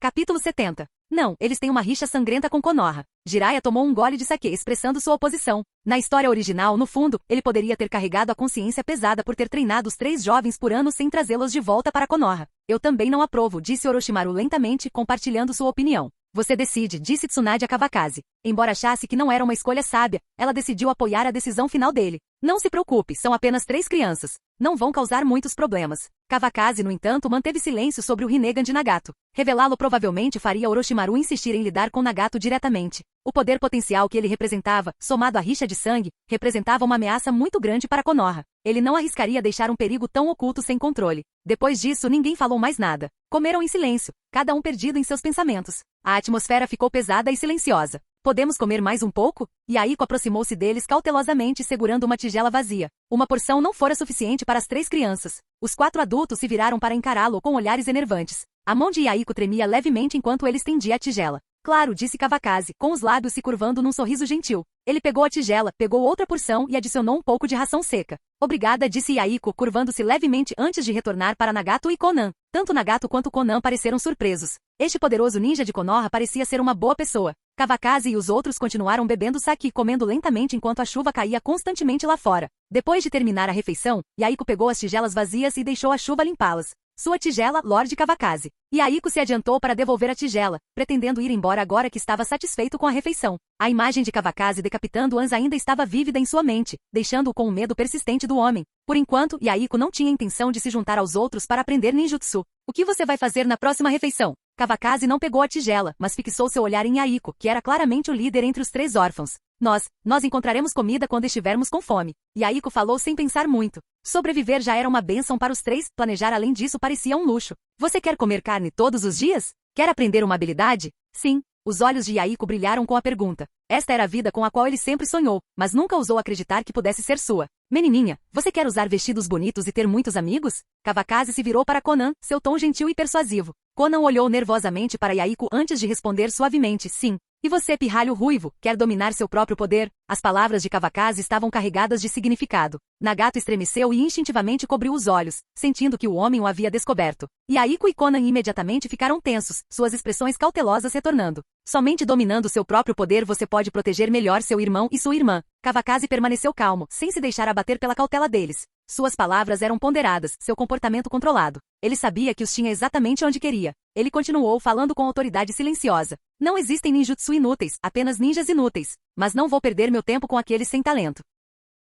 Capítulo 70. Não, eles têm uma rixa sangrenta com Konoha. Jiraiya tomou um gole de sake, expressando sua oposição. Na história original, no fundo, ele poderia ter carregado a consciência pesada por ter treinado os três jovens por anos sem trazê-los de volta para Konoha. Eu também não aprovo, disse Orochimaru lentamente, compartilhando sua opinião. Você decide, disse Tsunade a Kawakaze. Embora achasse que não era uma escolha sábia, ela decidiu apoiar a decisão final dele. Não se preocupe, são apenas 3 crianças. Não vão causar muitos problemas. Kawakaze, no entanto, manteve silêncio sobre o Rinnegan de Nagato. Revelá-lo provavelmente faria Orochimaru insistir em lidar com Nagato diretamente. O poder potencial que ele representava, somado à rixa de sangue, representava uma ameaça muito grande para Konoha. Ele não arriscaria deixar um perigo tão oculto sem controle. Depois disso, ninguém falou mais nada. Comeram em silêncio, cada um perdido em seus pensamentos. A atmosfera ficou pesada e silenciosa. Podemos comer mais um pouco? Yaiko aproximou-se deles cautelosamente segurando uma tigela vazia. Uma porção não fora suficiente para as 3 crianças. Os 4 adultos se viraram para encará-lo com olhares enervantes. A mão de Yaiko tremia levemente enquanto ele estendia a tigela. Claro, disse Kawakaze, com os lábios se curvando num sorriso gentil. Ele pegou a tigela, pegou outra porção e adicionou um pouco de ração seca. Obrigada, disse Yaiko, curvando-se levemente antes de retornar para Nagato e Konan. Tanto Nagato quanto Konan pareceram surpresos. Este poderoso ninja de Konoha parecia ser uma boa pessoa. Kawakaze e os outros continuaram bebendo sake e comendo lentamente enquanto a chuva caía constantemente lá fora. Depois de terminar a refeição, Yaiko pegou as tigelas vazias e deixou a chuva limpá-las. Sua tigela, Lord Kawakaze. Yaiko se adiantou para devolver a tigela, pretendendo ir embora agora que estava satisfeito com a refeição. A imagem de Kawakaze decapitando Ans ainda estava vívida em sua mente, deixando-o com o medo persistente do homem. Por enquanto, Yaiko não tinha intenção de se juntar aos outros para aprender ninjutsu. O que você vai fazer na próxima refeição? Kawakaze não pegou a tigela, mas fixou seu olhar em Yaiko, que era claramente o líder entre os 3 órfãos. Nós encontraremos comida quando estivermos com fome. Yaiko falou sem pensar muito. Sobreviver já era uma bênção para os 3, planejar além disso parecia um luxo. Você quer comer carne todos os dias? Quer aprender uma habilidade? Sim. Os olhos de Yaiko brilharam com a pergunta. Esta era a vida com a qual ele sempre sonhou, mas nunca ousou acreditar que pudesse ser sua. Menininha, você quer usar vestidos bonitos e ter muitos amigos? Kawakaze se virou para Konan, seu tom gentil e persuasivo. Konan olhou nervosamente para Yaiko antes de responder suavemente, sim. E você, pirralho ruivo, quer dominar seu próprio poder? As palavras de Kawakaze estavam carregadas de significado. Nagato estremeceu e instintivamente cobriu os olhos, sentindo que o homem o havia descoberto. Yaiko e Konan imediatamente ficaram tensos, suas expressões cautelosas retornando. Somente dominando seu próprio poder você pode proteger melhor seu irmão e sua irmã. Kawakaze permaneceu calmo, sem se deixar abater pela cautela deles. Suas palavras eram ponderadas, seu comportamento controlado. Ele sabia que os tinha exatamente onde queria. Ele continuou falando com autoridade silenciosa. Não existem ninjutsu inúteis, apenas ninjas inúteis. Mas não vou perder meu tempo com aqueles sem talento.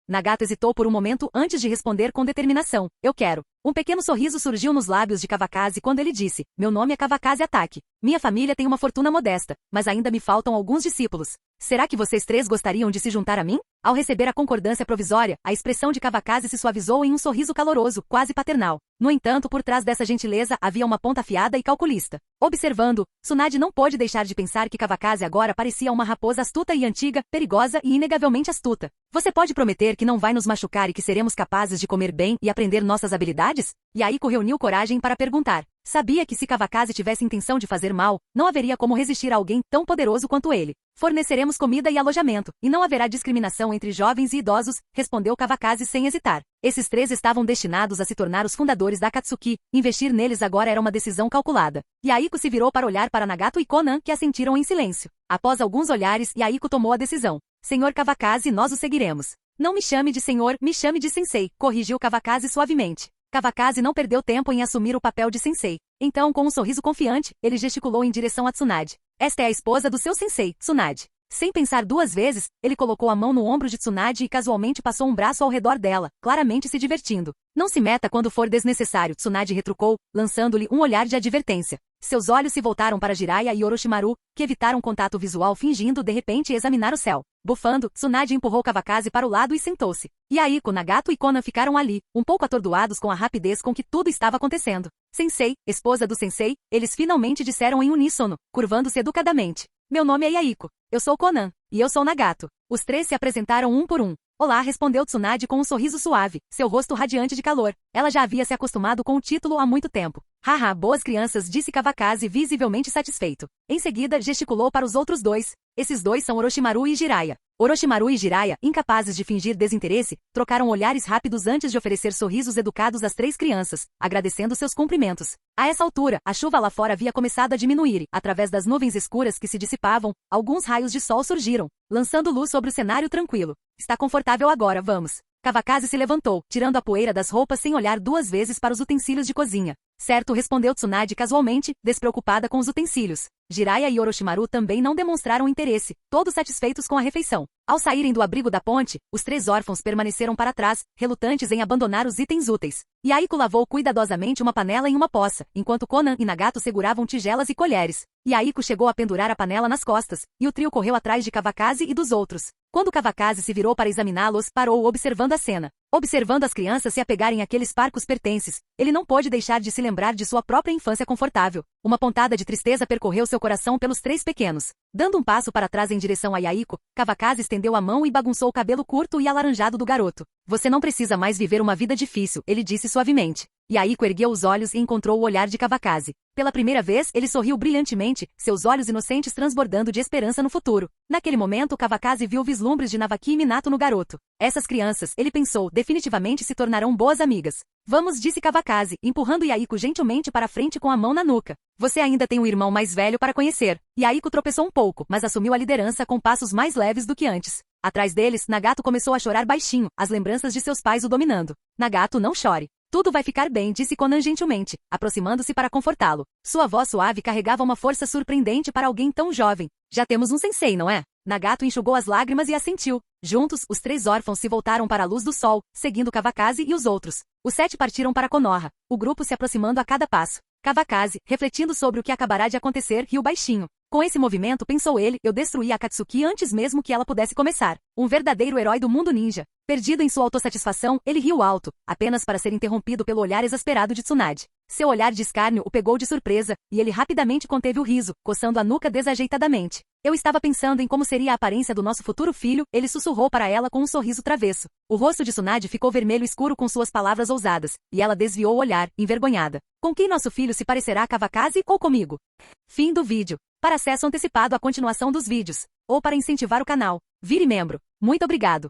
Nagato hesitou por um momento antes de responder com determinação. Eu quero. Um pequeno sorriso surgiu nos lábios de Kawakaze quando ele disse, meu nome é Kawakaze Atake. Minha família tem uma fortuna modesta, mas ainda me faltam alguns discípulos. Será que vocês 3 gostariam de se juntar a mim? Ao receber a concordância provisória, a expressão de Kawakaze se suavizou em um sorriso caloroso, quase paternal. No entanto, por trás dessa gentileza havia uma ponta afiada e calculista. Observando, Tsunade não pôde deixar de pensar que Kawakaze agora parecia uma raposa astuta e antiga, perigosa e inegavelmente astuta. Você pode prometer que não vai nos machucar e que seremos capazes de comer bem e aprender nossas habilidades? Yaiko reuniu coragem para perguntar. Sabia que se Kavakazi tivesse intenção de fazer mal, não haveria como resistir a alguém tão poderoso quanto ele. Forneceremos comida e alojamento, e não haverá discriminação entre jovens e idosos, respondeu Kavakazi sem hesitar. Esses três estavam destinados a se tornar os fundadores da Akatsuki, investir neles agora era uma decisão calculada. Yaiko se virou para olhar para Nagato e Conan, que assentiram em silêncio. Após alguns olhares, Yaiko tomou a decisão. Senhor Kavakazi, nós o seguiremos. Não me chame de senhor, me chame de sensei, corrigiu Kavakazi suavemente. Kavakazi não perdeu tempo em assumir o papel de sensei. Então, com um sorriso confiante, ele gesticulou em direção a Tsunade. Esta é a esposa do seu sensei, Tsunade. Sem pensar duas vezes, ele colocou a mão no ombro de Tsunade e casualmente passou um braço ao redor dela, claramente se divertindo. Não se meta quando for desnecessário, Tsunade retrucou, lançando-lhe um olhar de advertência. Seus olhos se voltaram para Jiraiya e Orochimaru, que evitaram contato visual fingindo de repente examinar o céu. Bufando, Tsunade empurrou Kavakazi para o lado e sentou-se. Yaiko, Nagato e Conan ficaram ali, um pouco atordoados com a rapidez com que tudo estava acontecendo. Sensei, esposa do sensei, eles finalmente disseram em uníssono, curvando-se educadamente. Meu nome é Yaiko. Eu sou Conan. E eu sou Nagato. Os três se apresentaram um por um. Olá, respondeu Tsunade com um sorriso suave, seu rosto radiante de calor. Ela já havia se acostumado com o título há muito tempo. Haha, boas crianças, disse Kavakazi visivelmente satisfeito. Em seguida, gesticulou para os outros dois. Esses dois são Orochimaru e Jiraiya. Orochimaru e Jiraiya, incapazes de fingir desinteresse, trocaram olhares rápidos antes de oferecer sorrisos educados às três crianças, agradecendo seus cumprimentos. A essa altura, a chuva lá fora havia começado a diminuir e, através das nuvens escuras que se dissipavam, alguns raios de sol surgiram, lançando luz sobre o cenário tranquilo. Está confortável agora, vamos. Kavakazi se levantou, tirando a poeira das roupas sem olhar duas vezes para os utensílios de cozinha. Certo, respondeu Tsunade casualmente, despreocupada com os utensílios. Jiraiya e Orochimaru também não demonstraram interesse, todos satisfeitos com a refeição. Ao saírem do abrigo da ponte, os três órfãos permaneceram para trás, relutantes em abandonar os itens úteis. Yaiko lavou cuidadosamente uma panela em uma poça, enquanto Conan e Nagato seguravam tigelas e colheres. Yaiko chegou a pendurar a panela nas costas, e o trio correu atrás de Kavakazi e dos outros. Quando Kavakazi se virou para examiná-los, parou observando a cena. Observando as crianças se apegarem àqueles parcos pertences, ele não pôde deixar de se lembrar de sua própria infância confortável. Uma pontada de tristeza percorreu seu coração pelos três pequenos. Dando um passo para trás em direção a Yaiko, Kavakazi estendeu a mão e bagunçou o cabelo curto e alaranjado do garoto. Você não precisa mais viver uma vida difícil, ele disse suavemente. Yaiko ergueu os olhos e encontrou o olhar de Kavakazi. Pela primeira vez, ele sorriu brilhantemente, seus olhos inocentes transbordando de esperança no futuro. Naquele momento, Kavakazi viu vislumbres de Navaki e Minato no garoto. Essas crianças, ele pensou, definitivamente se tornarão boas amigas. Vamos, disse Kavakazi, empurrando Yaiko gentilmente para frente com a mão na nuca. Você ainda tem um irmão mais velho para conhecer. Yaiko tropeçou um pouco, mas assumiu a liderança com passos mais leves do que antes. Atrás deles, Nagato começou a chorar baixinho, as lembranças de seus pais o dominando. Nagato, não chore. Tudo vai ficar bem, disse Conan gentilmente, aproximando-se para confortá-lo. Sua voz suave carregava uma força surpreendente para alguém tão jovem. Já temos um sensei, não é? Nagato enxugou as lágrimas e assentiu. Juntos, os três órfãos se voltaram para a luz do sol, seguindo Kavakazi e os outros. Os 7 partiram para Konoha, o grupo se aproximando a cada passo. Kavakazi, refletindo sobre o que acabará de acontecer, riu baixinho. Com esse movimento, pensou ele, eu destruí a Akatsuki antes mesmo que ela pudesse começar. Um verdadeiro herói do mundo ninja. Perdido em sua autossatisfação, ele riu alto, apenas para ser interrompido pelo olhar exasperado de Tsunade. Seu olhar de escárnio o pegou de surpresa, e ele rapidamente conteve o riso, coçando a nuca desajeitadamente. Eu estava pensando em como seria a aparência do nosso futuro filho, ele sussurrou para ela com um sorriso travesso. O rosto de Tsunade ficou vermelho escuro com suas palavras ousadas, e ela desviou o olhar, envergonhada. Com quem nosso filho se parecerá a Kavakazi ou comigo? Fim do vídeo. Para acesso antecipado à continuação dos vídeos, ou para incentivar o canal, vire membro. Muito obrigado.